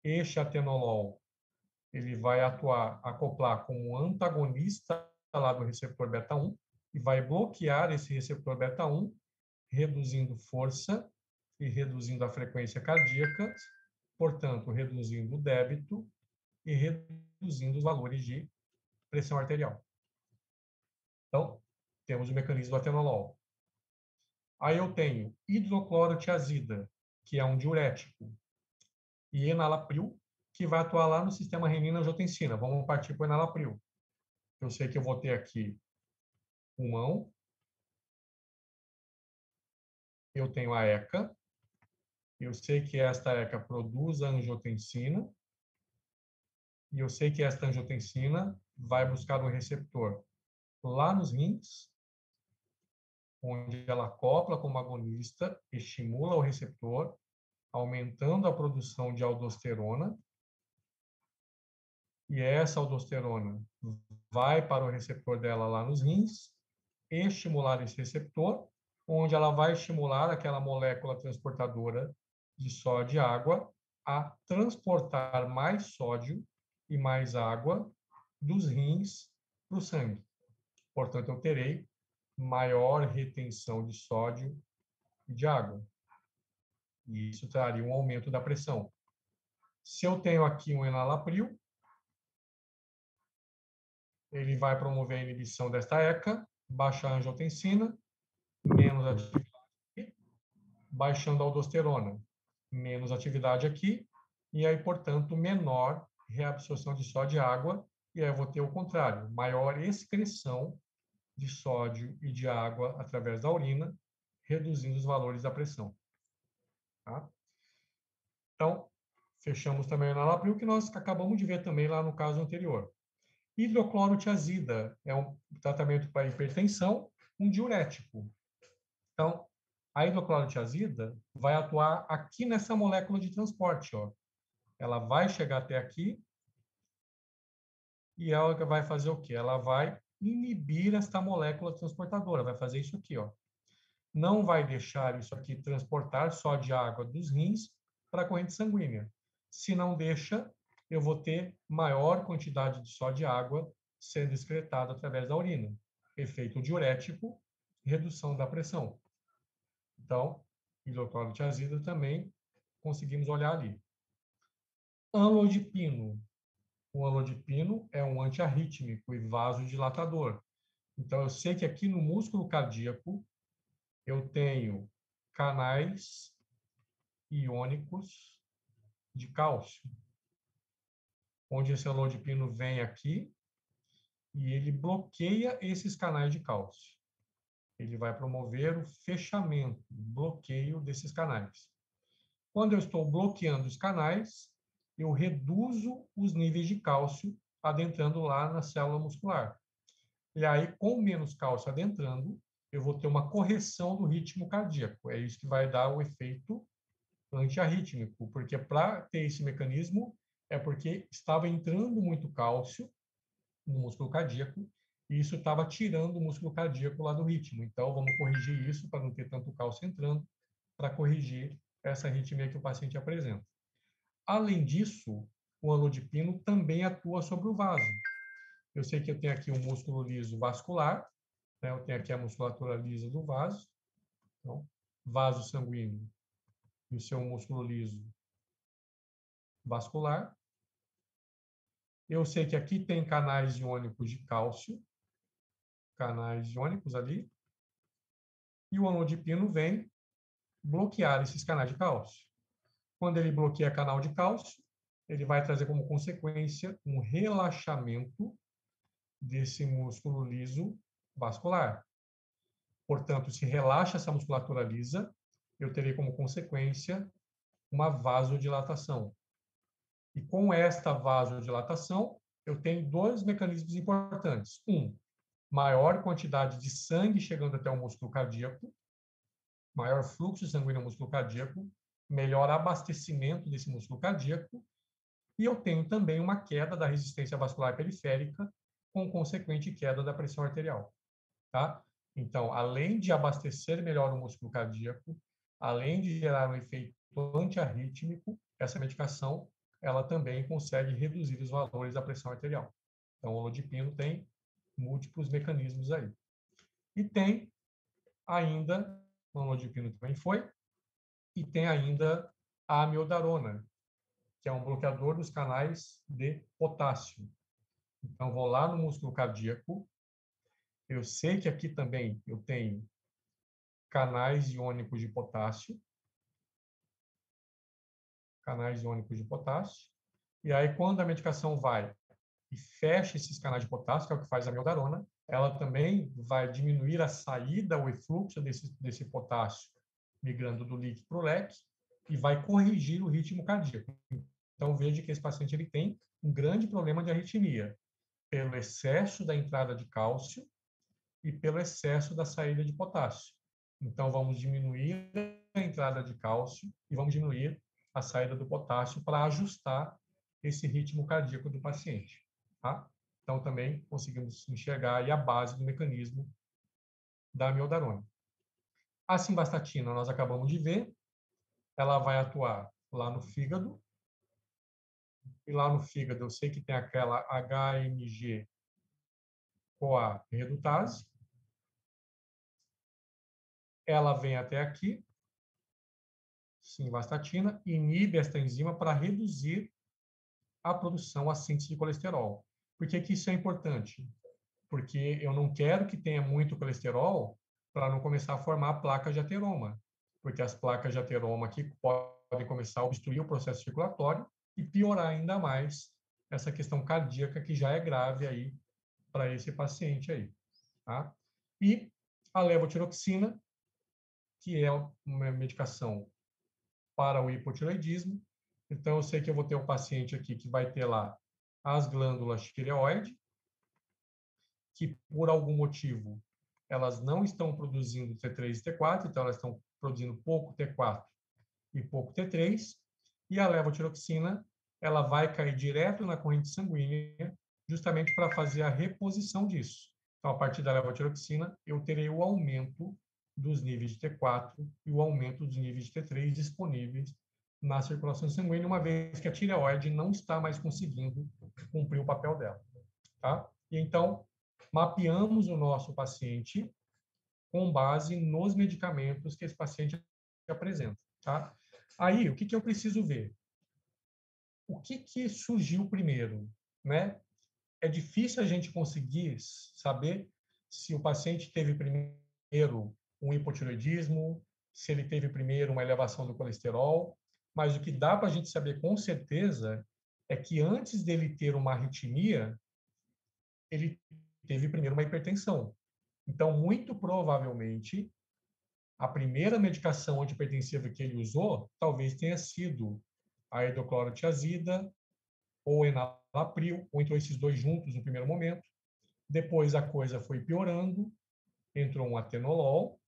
Este atenolol, ele vai atuar, acoplar como antagonista lá do receptor beta-1 e vai bloquear esse receptor beta-1, reduzindo força e reduzindo a frequência cardíaca, portanto, reduzindo o débito e reduzindo os valores de pressão arterial. Então, temos o mecanismo do atenolol. Aí eu tenho hidroclorotiazida, que é um diurético, e enalapril, que vai atuar lá no sistema renina-angiotensina. Vamos partir para o enalapril. Eu sei que eu vou ter aqui pulmão, eu tenho a ECA, eu sei que esta ECA produz a angiotensina, e eu sei que esta angiotensina vai buscar um receptor lá nos rins, onde ela acopla como agonista, estimula o receptor, aumentando a produção de aldosterona, e essa aldosterona vai para o receptor dela lá nos rins, estimular esse receptor, onde ela vai estimular aquela molécula transportadora de sódio e água a transportar mais sódio e mais água dos rins para o sangue. Portanto, eu terei maior retenção de sódio e de água. E isso traria um aumento da pressão. Se eu tenho aqui um enalapril, ele vai promover a inibição desta ECA, baixar a angiotensina, menos atividade, baixando a aldosterona, menos atividade aqui, e aí, portanto, menor reabsorção de sódio e água, e aí eu vou ter o contrário, maior excreção de sódio e de água através da urina, reduzindo os valores da pressão. Tá? Então, fechamos também o enalapril, que nós acabamos de ver também lá no caso anterior. Hidroclorotiazida é um tratamento para hipertensão, um diurético. Então, a hidroclorotiazida vai atuar aqui nessa molécula de transporte, ó. Ela vai chegar até aqui e ela vai fazer o quê? Ela vai inibir esta molécula transportadora, vai fazer isso aqui, ó. Não vai deixar isso aqui transportar só de água dos rins para a corrente sanguínea. Se não deixa, eu vou ter maior quantidade de sódio e água sendo excretada através da urina. Efeito diurético, redução da pressão. Então, hidroclorotiazida também conseguimos olhar ali. Amlodipino. O amlodipino é um antiarrítmico e vasodilatador. Então, eu sei que aqui no músculo cardíaco eu tenho canais iônicos de cálcio, onde esse amlodipino vem aqui e ele bloqueia esses canais de cálcio. Ele vai promover o fechamento, o bloqueio desses canais. Quando eu estou bloqueando os canais, eu reduzo os níveis de cálcio adentrando lá na célula muscular. E aí, com menos cálcio adentrando, eu vou ter uma correção do ritmo cardíaco. É isso que vai dar o efeito antiarrítmico, porque para ter esse mecanismo é porque estava entrando muito cálcio no músculo cardíaco e isso estava tirando o músculo cardíaco lá do ritmo. Então, vamos corrigir isso para não ter tanto cálcio entrando, para corrigir essa arritmia que o paciente apresenta. Além disso, o amlodipino também atua sobre o vaso. Eu sei que eu tenho aqui um músculo liso vascular, né? Eu tenho aqui a musculatura lisa do vaso, então, vaso sanguíneo e o seu músculo liso vascular. Eu sei que aqui tem canais iônicos de cálcio, canais iônicos ali, e o amlodipino vem bloquear esses canais de cálcio. Quando ele bloqueia canal de cálcio, ele vai trazer como consequência um relaxamento desse músculo liso vascular. Portanto, se relaxa essa musculatura lisa, eu terei como consequência uma vasodilatação. E com esta vasodilatação, eu tenho dois mecanismos importantes. Um, maior quantidade de sangue chegando até o músculo cardíaco, maior fluxo sanguíneo ao músculo cardíaco, melhor abastecimento desse músculo cardíaco, e eu tenho também uma queda da resistência vascular periférica, com consequente queda da pressão arterial. Tá? Então, além de abastecer melhor o músculo cardíaco, além de gerar um efeito antiarrítmico, essa medicação ela também consegue reduzir os valores da pressão arterial. Então, o olodipino tem múltiplos mecanismos aí. E tem ainda, o olodipino também foi, e tem ainda a amiodarona, que é um bloqueador dos canais de potássio. Então, vou lá no músculo cardíaco, eu sei que aqui também eu tenho canais iônicos de potássio, e aí quando a medicação vai e fecha esses canais de potássio, que é o que faz a amiodarona, ela também vai diminuir a saída, o efluxo desse potássio, migrando do líquido para o leque, e vai corrigir o ritmo cardíaco. Então, veja que esse paciente ele tem um grande problema de arritmia, pelo excesso da entrada de cálcio e pelo excesso da saída de potássio. Então, vamos diminuir a entrada de cálcio e vamos diminuir a saída do potássio para ajustar esse ritmo cardíaco do paciente. Tá? Então, também conseguimos enxergar aí a base do mecanismo da amiodarona. A simvastatina, nós acabamos de ver, ela vai atuar lá no fígado, e lá no fígado eu sei que tem aquela HMG-CoA redutase, ela vem até aqui, simvastatina, inibe esta enzima para reduzir a produção, a síntese de colesterol. Por que isso é importante? Porque eu não quero que tenha muito colesterol para não começar a formar placas de ateroma, porque as placas de ateroma aqui podem começar a obstruir o processo circulatório e piorar ainda mais essa questão cardíaca que já é grave aí para esse paciente aí, tá? E a levotiroxina, que é uma medicação para o hipotireoidismo. Então, eu sei que eu vou ter um paciente aqui que vai ter lá as glândulas tireoide, que por algum motivo elas não estão produzindo T3 e T4, então elas estão produzindo pouco T4 e pouco T3, e a levotiroxina ela vai cair direto na corrente sanguínea, justamente para fazer a reposição disso. Então, a partir da levotiroxina, eu terei o aumento dos níveis de T4 e o aumento dos níveis de T3 disponíveis na circulação sanguínea, uma vez que a tireoide não está mais conseguindo cumprir o papel dela. Tá? E então, mapeamos o nosso paciente com base nos medicamentos que esse paciente apresenta. Tá? Aí, o que eu preciso ver? O que surgiu primeiro? Né? É difícil a gente conseguir saber se o paciente teve primeiro um hipotireoidismo, se ele teve primeiro uma elevação do colesterol, mas o que dá para a gente saber com certeza é que antes dele ter uma arritmia, ele teve primeiro uma hipertensão. Então, muito provavelmente, a primeira medicação antihipertensiva que ele usou talvez tenha sido a hidroclorotiazida ou enalapril, ou então esses dois juntos no primeiro momento. Depois a coisa foi piorando, entrou um atenolol,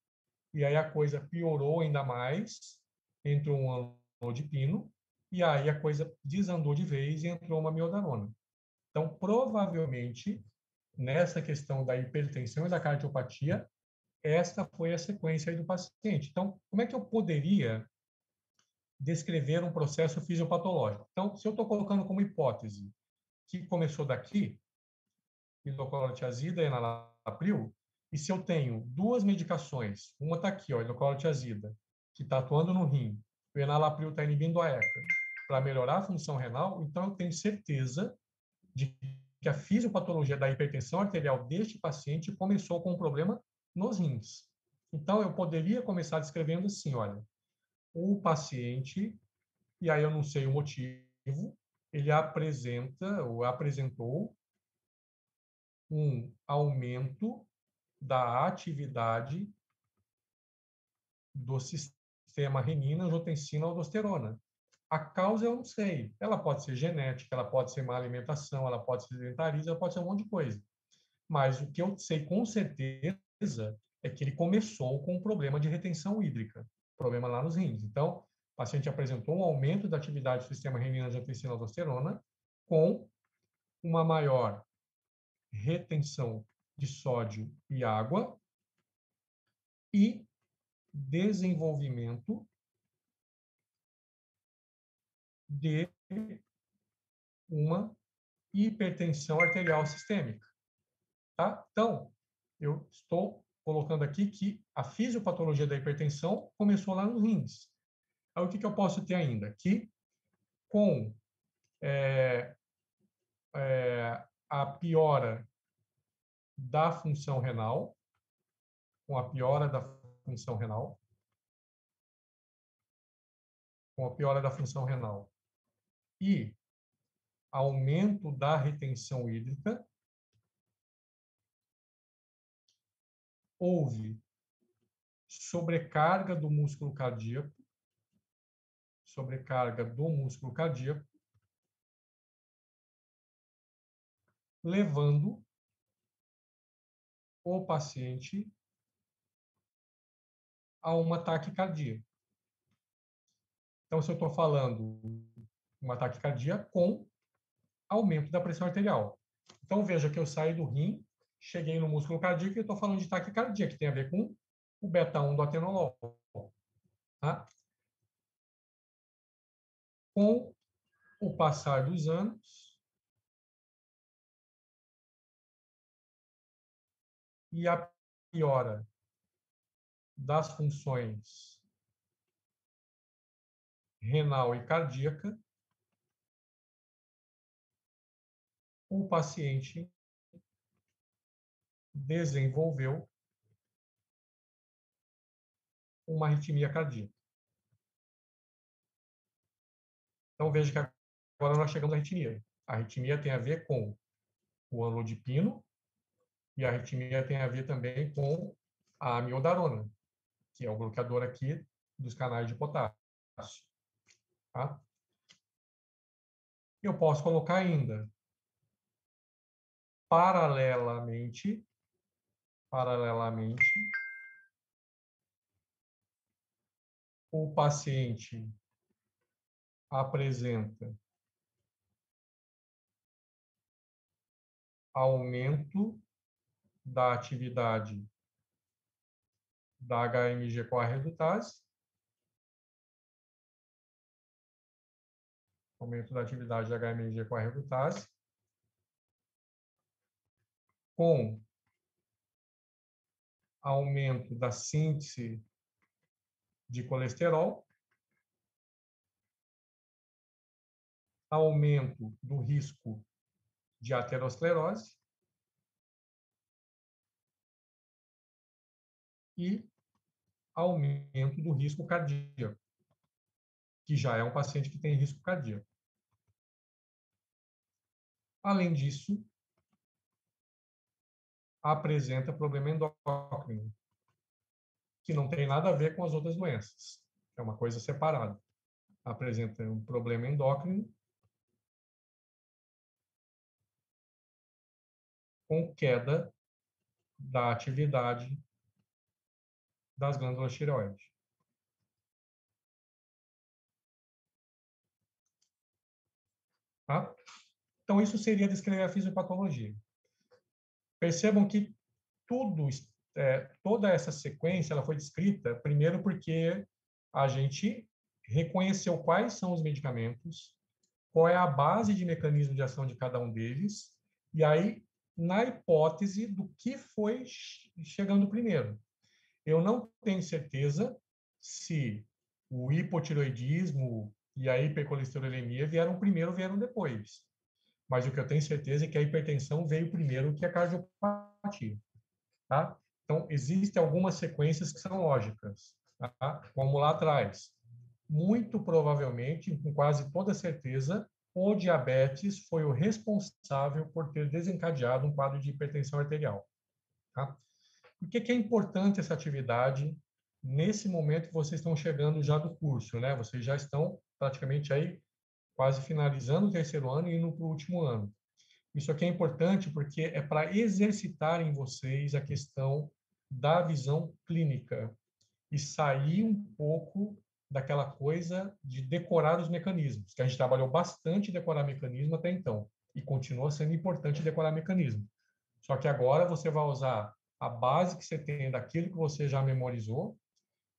e aí a coisa piorou ainda mais, entrou um amlodipino, e aí a coisa desandou de vez e entrou uma amiodarona. Então, provavelmente, nessa questão da hipertensão e da cardiopatia, esta foi a sequência aí do paciente. Então, como é que eu poderia descrever um processo fisiopatológico? Então, se eu estou colocando como hipótese que começou daqui, hidroclorotiazida e enalapril, e se eu tenho duas medicações, uma está aqui, ó, hidroclorotiazida, que está atuando no rim, o enalapril está inibindo a ECA, para melhorar a função renal, então eu tenho certeza de que a fisiopatologia da hipertensão arterial deste paciente começou com um problema nos rins. Então, eu poderia começar descrevendo assim, olha, o paciente, e aí eu não sei o motivo, ele apresenta ou apresentou um aumento da atividade do sistema renina, angiotensina, aldosterona. A causa eu não sei. Ela pode ser genética, ela pode ser má alimentação, ela pode ser sedentarismo, ela pode ser um monte de coisa. Mas o que eu sei com certeza é que ele começou com um problema de retenção hídrica, problema lá nos rins. Então, o paciente apresentou um aumento da atividade do sistema renina-angiotensina-aldosterona com uma maior retenção de sódio e água e desenvolvimento de uma hipertensão arterial sistêmica. Tá? Então, eu estou colocando aqui que a fisiopatologia da hipertensão começou lá nos rins. Aí, o que eu posso ter ainda? Que com a piora da função renal, com a piora da função renal, com a piora da função renal e aumento da retenção hídrica, houve sobrecarga do músculo cardíaco, levando o paciente a uma taquicardia. Então, se eu estou falando uma taquicardia com aumento da pressão arterial. Então, veja que eu saí do rim, cheguei no músculo cardíaco e estou falando de taquicardia, que tem a ver com o beta-1 do atenolol. Tá? Com o passar dos anos e a piora das funções renal e cardíaca, o paciente desenvolveu uma arritmia cardíaca. Então, veja que agora nós chegamos à arritmia. A arritmia tem a ver com o amlodipino e a arritmia tem a ver também com a amiodarona, que é o bloqueador aqui dos canais de potássio. Tá? Eu posso colocar ainda, paralelamente, o paciente apresenta aumento da atividade da HMG-CoA redutase, aumento da atividade da HMG-CoA redutase, com aumento da síntese de colesterol, aumento do risco de aterosclerose e aumento do risco cardíaco, que já é um paciente que tem risco cardíaco. Além disso, apresenta problema endócrino, que não tem nada a ver com as outras doenças. É uma coisa separada. Apresenta um problema endócrino com queda da atividade das glândulas tireoides. Tá? Então, isso seria descrever a fisiopatologia. Percebam que toda essa sequência ela foi descrita, primeiro porque a gente reconheceu quais são os medicamentos, qual é a base de mecanismo de ação de cada um deles, e aí, na hipótese do que foi chegando primeiro. Eu não tenho certeza se o hipotiroidismo e a hipercolesterolemia vieram primeiro ou vieram depois. mas o que eu tenho certeza é que a hipertensão veio primeiro que a cardiopatia, tá? Então, existem algumas sequências que são lógicas, tá? Como lá atrás. Muito provavelmente, com quase toda certeza, o diabetes foi o responsável por ter desencadeado um quadro de hipertensão arterial, tá? Por que que é importante essa atividade nesse momento que vocês estão chegando já do curso, né? Vocês já estão praticamente aí quase finalizando o terceiro ano e indo para o último ano. Isso aqui é importante porque é para exercitar em vocês a questão da visão clínica e sair um pouco daquela coisa de decorar os mecanismos, que a gente trabalhou bastante em decorar mecanismo até então, e continua sendo importante decorar mecanismo. Só que agora você vai usar a base que você tem daquilo que você já memorizou,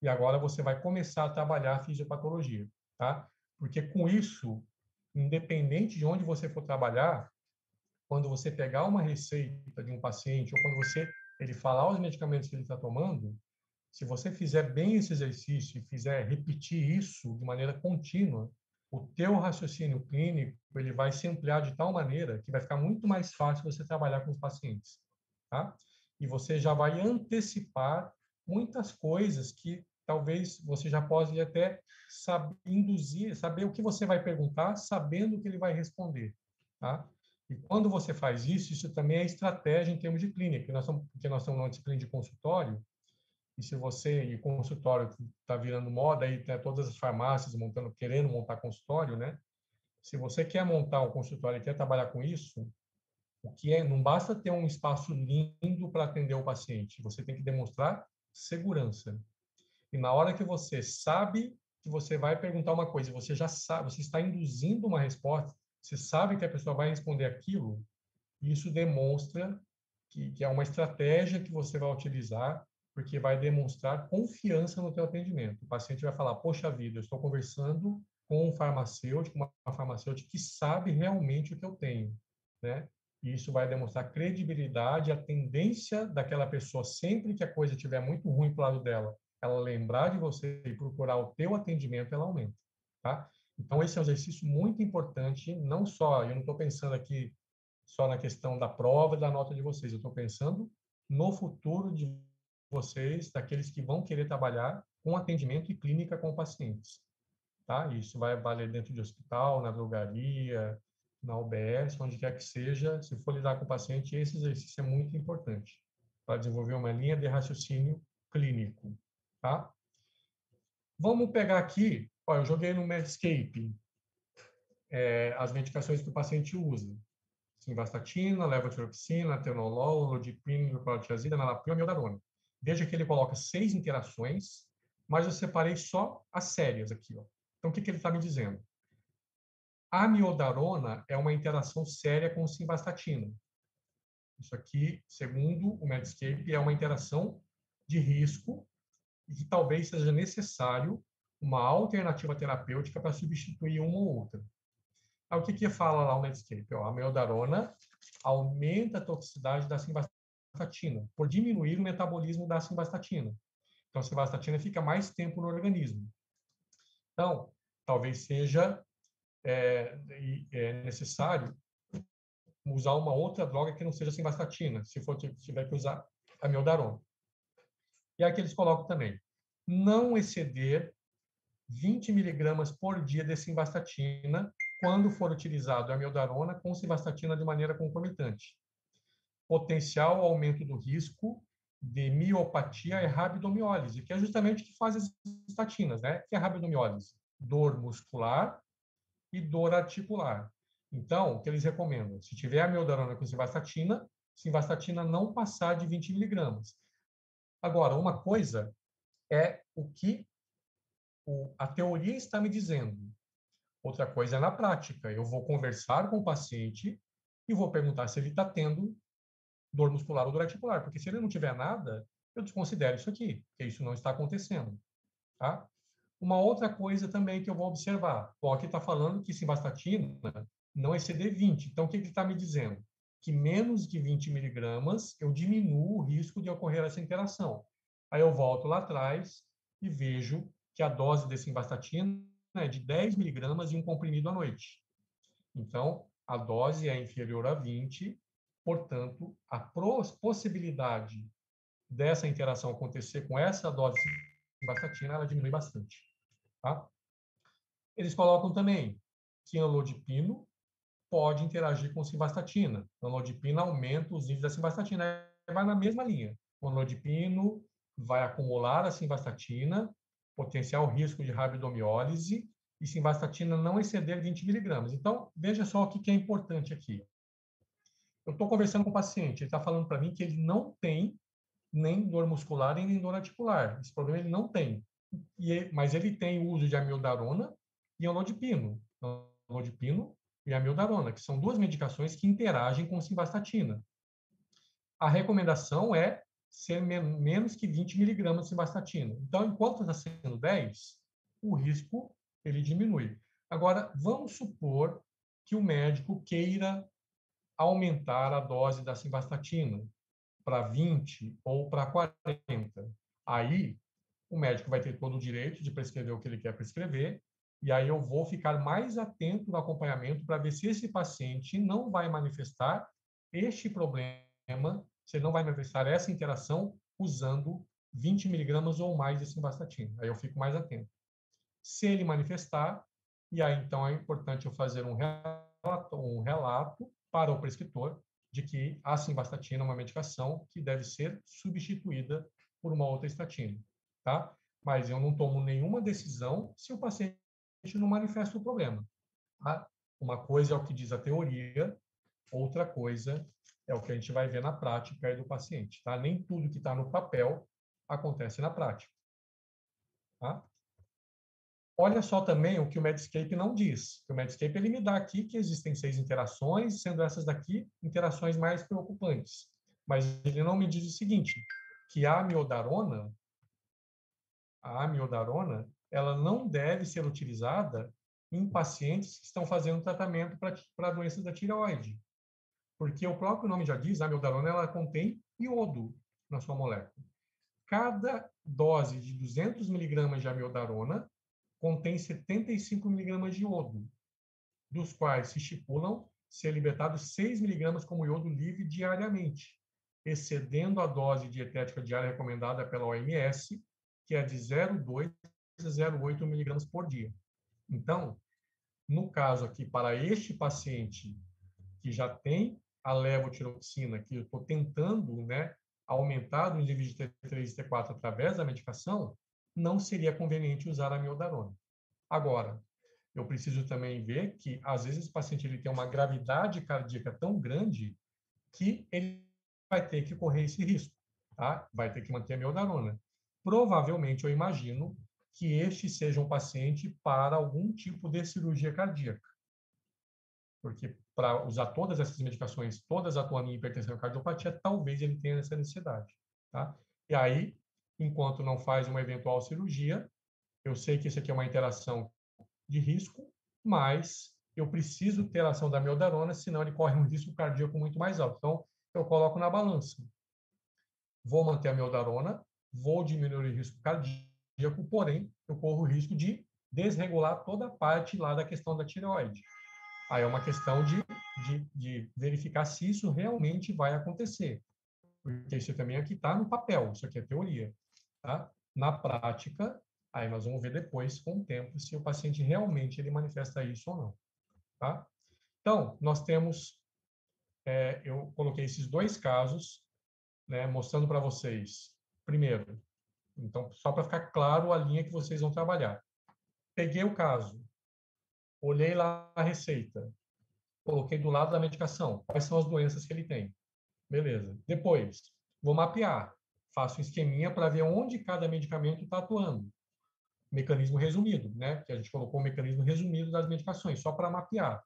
e agora você vai começar a trabalhar a fisiopatologia, tá? Porque com isso, independente de onde você for trabalhar, quando você pegar uma receita de um paciente ou quando ele falar os medicamentos que ele está tomando, se você fizer bem esse exercício e fizer repetir isso de maneira contínua, o teu raciocínio clínico ele vai se ampliar de tal maneira que vai ficar muito mais fácil você trabalhar com os pacientes, tá? E você já vai antecipar muitas coisas que talvez você já possa até induzir, saber o que você vai perguntar, sabendo o que ele vai responder, tá? E quando você faz isso, isso também é estratégia em termos de clínica, porque nós estamos numa disciplina de consultório, e se você, e consultório está virando moda, aí tem todas as farmácias querendo montar consultório, né? Se você quer montar um consultório e quer trabalhar com isso, não basta ter um espaço lindo para atender o paciente, você tem que demonstrar segurança. E na hora que você sabe que você vai perguntar uma coisa, você já sabe, você está induzindo uma resposta, você sabe que a pessoa vai responder aquilo, isso demonstra que é uma estratégia que você vai utilizar, porque vai demonstrar confiança no teu atendimento. O paciente vai falar, poxa vida, eu estou conversando com um farmacêutico, uma farmacêutica que sabe realmente o que eu tenho, né? E isso vai demonstrar credibilidade, a tendência daquela pessoa, sempre que a coisa estiver muito ruim para o lado dela, ela lembrar de você e procurar o teu atendimento, ela aumenta, tá? Então, esse é um exercício muito importante, não só, eu não estou pensando aqui só na questão da prova e da nota de vocês. Eu estou pensando no futuro de vocês, daqueles que vão querer trabalhar com atendimento e clínica com pacientes. Tá? Isso vai valer dentro de hospital, na drogaria, na UBS, onde quer que seja. Se for lidar com o paciente, esse exercício é muito importante para desenvolver uma linha de raciocínio clínico. Tá? Vamos pegar aqui, ó, eu joguei no Medscape as medicações que o paciente usa. Simvastatina, levotiroxina, atenolol, lodiprina, glucotiazida, nalapil e amiodarona. Veja que ele coloca 6 interações, mas eu separei só as sérias aqui. Ó. Então, o que ele está me dizendo? A amiodarona é uma interação séria com simvastatina. Isso aqui, segundo o Medscape, é uma interação de risco e que talvez seja necessário uma alternativa terapêutica para substituir uma ou outra. Aí, o que fala lá o Medscape? Ó, a amiodarona aumenta a toxicidade da simvastatina, por diminuir o metabolismo da simvastatina. Então, a simvastatina fica mais tempo no organismo. Então, talvez seja necessário usar uma outra droga que não seja simvastatina, se tiver que usar amiodarona. E aqui eles colocam também, não exceder 20 miligramas por dia de simvastatina quando for utilizado a amiodarona com simvastatina de maneira concomitante. Potencial aumento do risco de miopatia e rabdomiólise, que é justamente o que faz as estatinas, né? Que é a rabdomiólise? Dor muscular e dor articular. Então, o que eles recomendam? Se tiver amiodarona com simvastatina não passar de 20 miligramas. Agora, uma coisa é o que a teoria está me dizendo. Outra coisa é na prática. Eu vou conversar com o paciente e vou perguntar se ele está tendo dor muscular ou dor articular, porque se ele não tiver nada, eu desconsidero isso aqui, porque isso não está acontecendo, tá? Uma outra coisa também que eu vou observar, bom, aqui está falando que simvastatina não exceder 20, então o que ele está me dizendo? Que menos de 20 miligramas eu diminuo o risco de ocorrer essa interação. Aí eu volto lá atrás e vejo que a dose de simvastatina é de 10 miligramas e um comprimido à noite. Então, a dose é inferior a 20, portanto, a possibilidade dessa interação acontecer com essa dose de simvastatina, ela diminui bastante. Tá? Eles colocam também que amlodipino pode interagir com simvastatina. A amlodipina aumenta os níveis da simvastatina, vai na mesma linha. O amlodipino vai acumular a simvastatina, potencial risco de rabdomiólise, e simvastatina não exceder 20 miligramas. Então, veja só o que é importante aqui. Eu estou conversando com o paciente, ele está falando para mim que ele não tem nem dor muscular e nem dor articular. Esse problema ele não tem. Mas ele tem o uso de amiodarona e amlodipino. Amlodipino e amiodarona, que são duas medicações que interagem com simvastatina. A recomendação é ser menos que 20 miligramas de simvastatina. Então, enquanto está sendo 10, o risco ele diminui. Agora, vamos supor que o médico queira aumentar a dose da simvastatina para 20 ou para 40. Aí, o médico vai ter todo o direito de prescrever o que ele quer prescrever, e aí eu vou ficar mais atento no acompanhamento para ver se esse paciente não vai manifestar este problema, se ele não vai manifestar essa interação usando 20 miligramas ou mais de simvastatina. Aí eu fico mais atento. Se ele manifestar, e aí então é importante eu fazer um relato para o prescritor de que a simvastatina é uma medicação que deve ser substituída por uma outra estatina, tá? Mas eu não tomo nenhuma decisão se o paciente não manifesta o problema, tá? Uma coisa é o que diz a teoria, outra coisa é o que a gente vai ver na prática aí do paciente, tá? Nem tudo que está no papel acontece na prática, tá? Olha só também o que o Medscape não diz. O Medscape ele me dá aqui que existem 6 interações, sendo essas daqui interações mais preocupantes. Mas ele não me diz o seguinte, que a amiodarona, ela não deve ser utilizada em pacientes que estão fazendo tratamento para doenças da tireoide. Porque o próprio nome já diz, a amiodarona ela contém iodo na sua molécula. Cada dose de 200 miligramas de amiodarona contém 75 miligramas de iodo, dos quais se estipulam ser libertados 6 miligramas como iodo livre diariamente, excedendo a dose dietética diária recomendada pela OMS, que é de 0,2 a 0,8 miligramas por dia. Então, no caso aqui, para este paciente que já tem a levotiroxina, que eu estou tentando, né, aumentar o nível de T3 e T4 através da medicação, não seria conveniente usar a amiodarona. Agora, eu preciso também ver que, às vezes, o paciente ele tem uma gravidade cardíaca tão grande que ele vai ter que correr esse risco, tá? Vai ter que manter a amiodarona. Provavelmente, eu imagino que este seja um paciente para algum tipo de cirurgia cardíaca. Porque para usar todas essas medicações, todas atuando em hipertensão e cardiopatia, talvez ele tenha essa necessidade, tá? E aí, enquanto não faz uma eventual cirurgia, eu sei que isso aqui é uma interação de risco, mas eu preciso ter a ação da amiodarona, senão ele corre um risco cardíaco muito mais alto. Então, eu coloco na balança. Vou manter a amiodarona, vou diminuir o risco cardíaco, porém, eu corro o risco de desregular toda a parte lá da questão da tireoide. Aí é uma questão de verificar se isso realmente vai acontecer. Porque isso também aqui está no papel, isso aqui é teoria. Tá? Na prática, aí nós vamos ver depois, com o tempo, se o paciente realmente ele manifesta isso ou não. Tá? Então, nós temos, eu coloquei esses 2 casos, né, mostrando para vocês, primeiro, então, só para ficar claro a linha que vocês vão trabalhar. Peguei o caso, olhei lá a receita, coloquei do lado da medicação, quais são as doenças que ele tem. Beleza. Depois, vou mapear, faço um esqueminha para ver onde cada medicamento está atuando. Mecanismo resumido, né? Que a gente colocou o mecanismo resumido das medicações, só para mapear.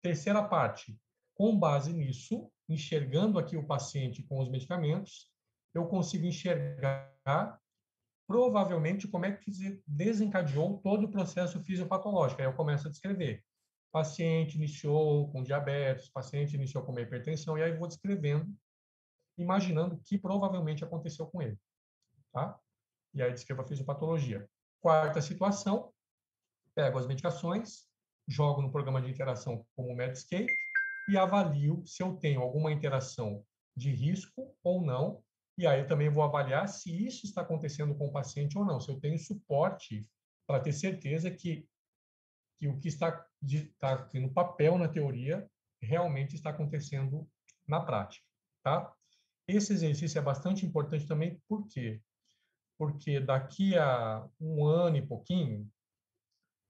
Terceira parte, com base nisso, enxergando aqui o paciente com os medicamentos, eu consigo enxergar provavelmente como é que se desencadeou todo o processo fisiopatológico. Aí eu começo a descrever. Paciente iniciou com diabetes, paciente iniciou com uma hipertensão, e aí eu vou descrevendo, imaginando o que provavelmente aconteceu com ele. Tá? E aí descrevo a fisiopatologia. Quarta situação, pego as medicações, jogo no programa de interação como o Medscape e avalio se eu tenho alguma interação de risco ou não, e aí eu também vou avaliar se isso está acontecendo com o paciente ou não, se eu tenho suporte para ter certeza que o que está no papel, na teoria, realmente está acontecendo na prática, tá? Esse exercício é bastante importante também, por quê? Porque daqui a um ano e pouquinho,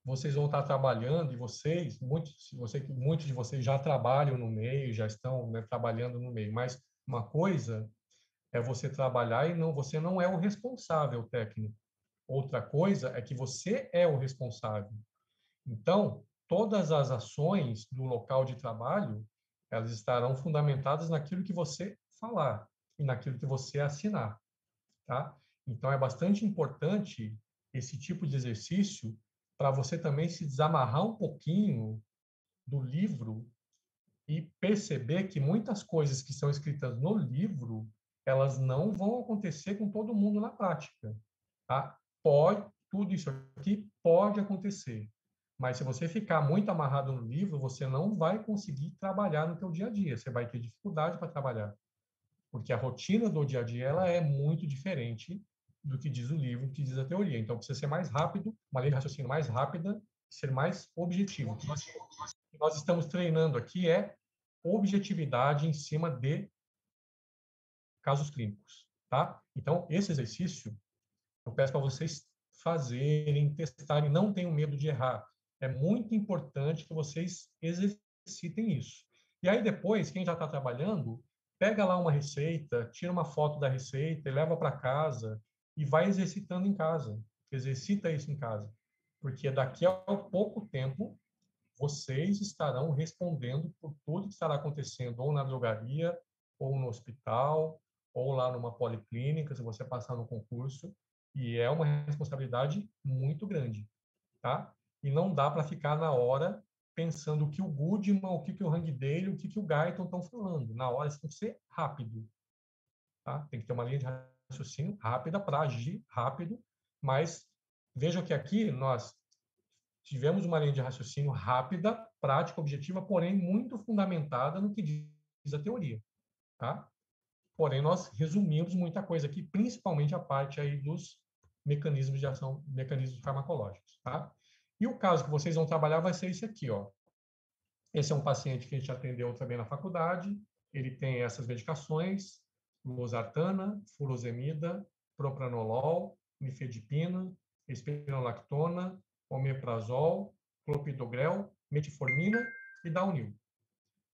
vocês vão estar trabalhando, e vocês, muitos de vocês já trabalham no meio, já estão, né, trabalhando no meio, mas uma coisa é você trabalhar e você não é o responsável técnico. Outra coisa é que você é o responsável. Então, todas as ações do local de trabalho, elas estarão fundamentadas naquilo que você falar e naquilo que você assinar, tá? Então, é bastante importante esse tipo de exercício para você também se desamarrar um pouquinho do livro e perceber que muitas coisas que são escritas no livro, elas não vão acontecer com todo mundo na prática, tá? Tudo isso aqui pode acontecer, mas se você ficar muito amarrado no livro, você não vai conseguir trabalhar no teu dia a dia, você vai ter dificuldade para trabalhar, porque a rotina do dia a dia ela é muito diferente do que diz o livro, do que diz a teoria. Então, precisa ser mais rápido, uma linha de raciocínio mais rápida, ser mais objetivo. O que nós estamos treinando aqui é objetividade em cima de casos clínicos, tá? Então, esse exercício, eu peço para vocês fazerem, testarem, não tenham medo de errar. É muito importante que vocês exercitem isso. E aí depois, quem já está trabalhando, pega lá uma receita, tira uma foto da receita e leva para casa e vai exercitando em casa. Exercita isso em casa. Porque daqui a pouco tempo, vocês estarão respondendo por tudo que estará acontecendo ou na drogaria, ou no hospital, ou lá numa policlínica, se você passar no concurso, e é uma responsabilidade muito grande, tá? E não dá para ficar na hora pensando o que o Goodman, o que o Hangdale, o que o Guyton estão falando. Na hora, isso tem que ser rápido, tá? Tem que ter uma linha de raciocínio rápida para agir rápido, mas vejam que aqui nós tivemos uma linha de raciocínio rápida, prática, objetiva, porém muito fundamentada no que diz a teoria, tá? Porém, nós resumimos muita coisa aqui, principalmente a parte aí dos mecanismos de ação, mecanismos farmacológicos, tá? E o caso que vocês vão trabalhar vai ser esse aqui, ó. Esse é um paciente que a gente atendeu também na faculdade, ele tem essas medicações, losartana, furosemida, propranolol, nifedipina, espironolactona, omeprazol, clopidogrel, metformina e Daunil.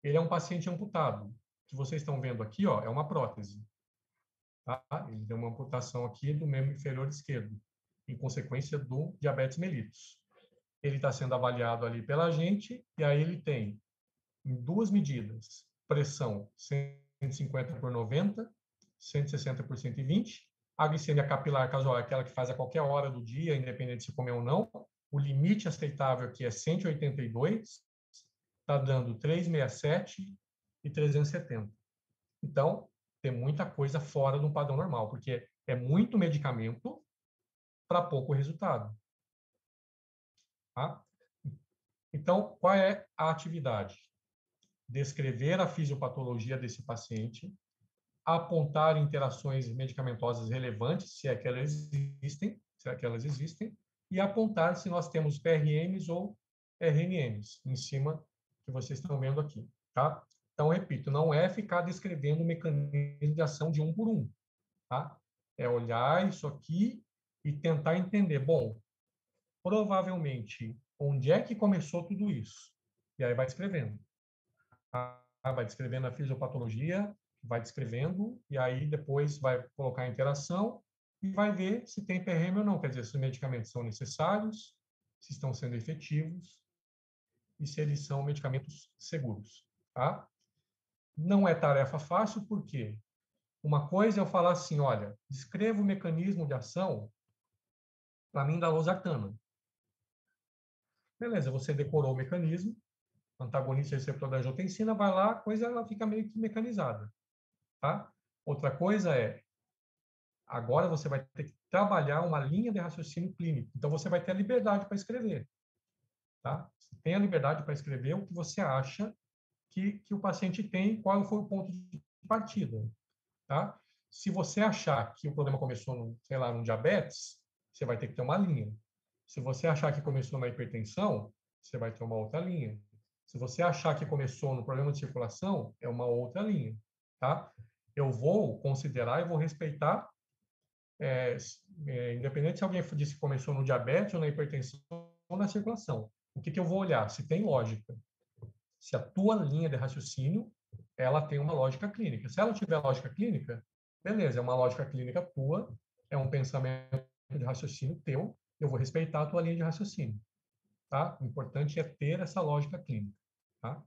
Ele é um paciente amputado. O que vocês estão vendo aqui, ó, é uma prótese. Tá? Ele tem uma amputação aqui do membro inferior esquerdo, em consequência do diabetes mellitus. Ele está sendo avaliado ali pela gente, e aí ele tem, em duas medidas, pressão 150 por 90, 160 por 120, a glicemia capilar casual é aquela que faz a qualquer hora do dia, independente se comer ou não. O limite aceitável aqui é 182, está dando 367 e 370. Então, tem muita coisa fora do padrão normal, porque é muito medicamento para pouco resultado. Tá? Então, qual é a atividade? Descrever a fisiopatologia desse paciente, apontar interações medicamentosas relevantes, se é que elas existem, e apontar se nós temos PRMs ou RNMs, em cima que vocês estão vendo aqui. Tá? Então, repito, não é ficar descrevendo o mecanismo de ação de um por um. Tá? É olhar isso aqui e tentar entender, bom, provavelmente, onde é que começou tudo isso? E aí vai descrevendo. Vai descrevendo a fisiopatologia, vai descrevendo, e aí depois vai colocar a interação e vai ver se tem PRM ou não, quer dizer, se os medicamentos são necessários, se estão sendo efetivos e se eles são medicamentos seguros. Tá? Não é tarefa fácil, por quê? Uma coisa é eu falar assim, olha, descreva o mecanismo de ação para mim da losartana. Beleza, você decorou o mecanismo, antagonista receptor da angiotensina, vai lá, a coisa ela fica meio que mecanizada, tá? Outra coisa é, agora você vai ter que trabalhar uma linha de raciocínio clínico. Então, você vai ter a liberdade para escrever, tá? Você tem a liberdade para escrever o que você acha que o paciente tem, qual foi o ponto de partida, tá? Se você achar que o problema começou, no, sei lá, no diabetes, você vai ter que ter uma linha. Se você achar que começou na hipertensão, você vai ter uma outra linha. Se você achar que começou no problema de circulação, é uma outra linha, tá? Eu vou considerar e vou respeitar, independente se alguém disse que começou no diabetes ou na hipertensão ou na circulação. O que eu vou olhar? Se tem lógica. Se a tua linha de raciocínio, ela tem uma lógica clínica. Se ela tiver lógica clínica, beleza, é uma lógica clínica tua, é um pensamento de raciocínio teu, eu vou respeitar a tua linha de raciocínio, tá? O importante é ter essa lógica clínica, tá?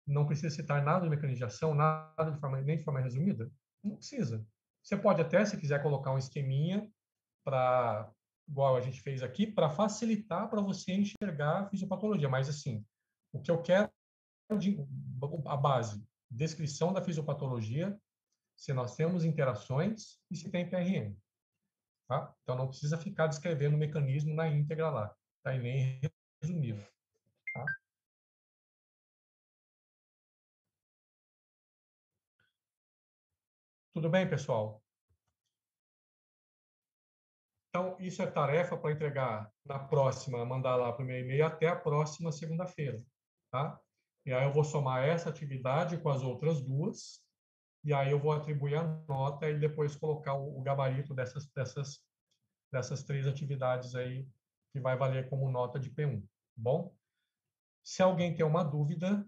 Não precisa citar nada de mecanização, nada de forma, nem de forma resumida? Não precisa. Você pode até, se quiser, colocar um esqueminha para, igual a gente fez aqui, para facilitar para você enxergar a fisiopatologia. Mas, assim, o que eu quero a base, descrição da fisiopatologia, se nós temos interações e se tem PRN. Tá? Então, não precisa ficar descrevendo o mecanismo na íntegra lá, tá? E nem resumido. Tá? Tudo bem, pessoal? Então, isso é tarefa para entregar na próxima, mandar lá para o meu e-mail até a próxima segunda-feira. Tá? E aí eu vou somar essa atividade com as outras duas, e aí eu vou atribuir a nota e depois colocar o gabarito dessas três atividades aí, que vai valer como nota de P1. Bom? Se alguém tem uma dúvida,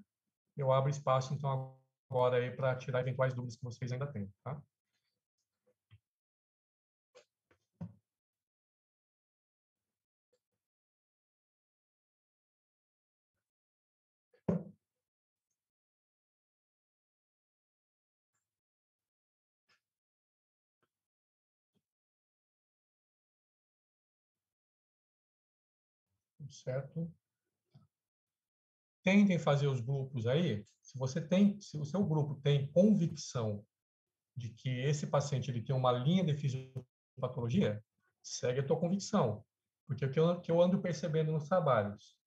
eu abro espaço, então, agora aí para tirar eventuais dúvidas que vocês ainda têm. Tá? Tudo certo? Tentem fazer os grupos aí. Se o seu grupo tem convicção de que esse paciente ele tem uma linha de fisiopatologia, segue a tua convicção. Porque o que eu ando percebendo nos trabalhos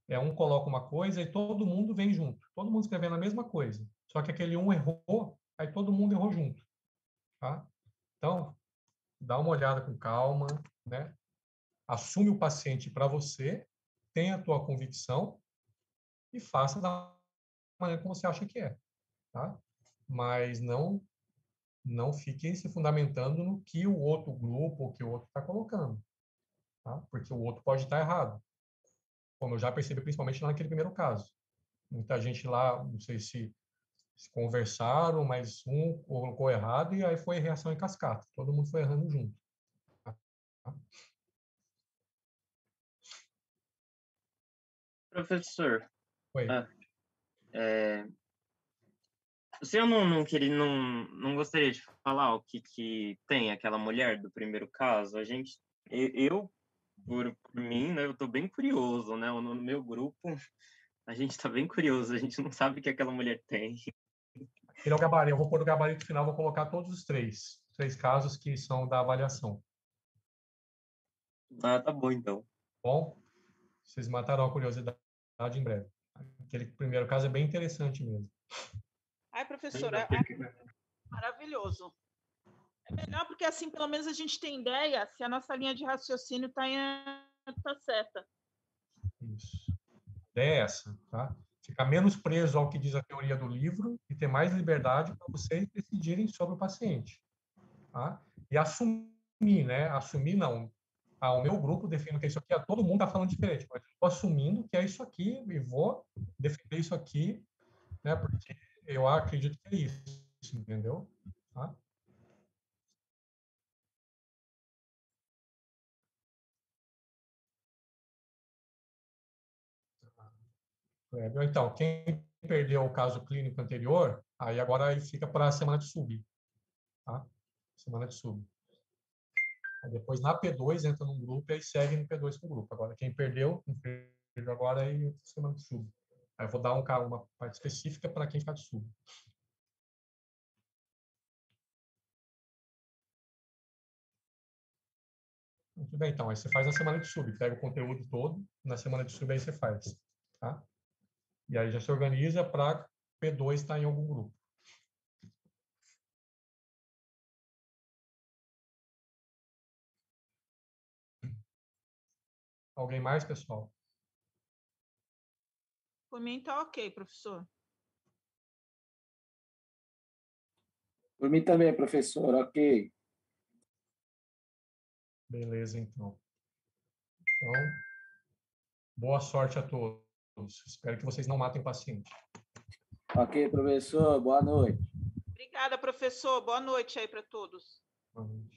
é um coloca uma coisa e todo mundo vem junto. Todo mundo escrevendo a mesma coisa. Só que aquele um errou, aí todo mundo errou junto. Tá? Então, dá uma olhada com calma, né? Assume o paciente para você, tenha a tua convicção e faça da maneira como você acha que é, tá? Mas não fiquem se fundamentando no que o outro grupo ou que o outro está colocando, tá? Porque o outro pode estar errado, como eu já percebi principalmente naquele primeiro caso. Muita gente lá, não sei se conversaram, mas um colocou errado e aí foi reação em cascata. Todo mundo foi errando junto. Tá? Professor, Foi. ah, é, se eu não queria, não gostaria de falar o que tem aquela mulher do primeiro caso, eu por mim, né, eu tô bem curioso, né, no meu grupo, a gente tá bem curioso, a gente não sabe o que aquela mulher tem. Ele é o gabarito. Eu vou pôr o gabarito final, vou colocar todos os três casos que são da avaliação. Ah, tá bom, então. Bom, vocês matarão a curiosidade em breve. Aquele primeiro caso é bem interessante mesmo. Ai, professora, é maravilhoso. É melhor porque assim, pelo menos a gente tem ideia se a nossa linha de raciocínio está certa. Isso. A ideia é essa, tá? Ficar menos preso ao que diz a teoria do livro e ter mais liberdade para vocês decidirem sobre o paciente, tá? E assumir, né? Assumir não. Ah, o meu grupo define que é isso aqui, todo mundo está falando diferente, mas eu estou assumindo que é isso aqui e vou defender isso aqui, né? Porque eu acredito que é isso, entendeu? Tá? Então, quem perdeu o caso clínico anterior, aí agora ele fica para a semana de sub, tá? Semana de sub. Aí depois na P2 entra num grupo e aí segue no P2 com o grupo. Agora, quem perdeu agora aí semana de sub. Aí eu vou dar uma parte específica para quem ficar de sub. Muito bem, então, aí você faz na semana de sub, pega o conteúdo todo, na semana de sub aí você faz, tá? E aí já se organiza para P2 estar em algum grupo. Alguém mais, pessoal? Por mim está ok, professor. Por mim também, professor, ok. Beleza, então. Então, boa sorte a todos. Espero que vocês não matem o paciente. Ok, professor, boa noite. Obrigada, professor. Boa noite aí para todos. Boa noite.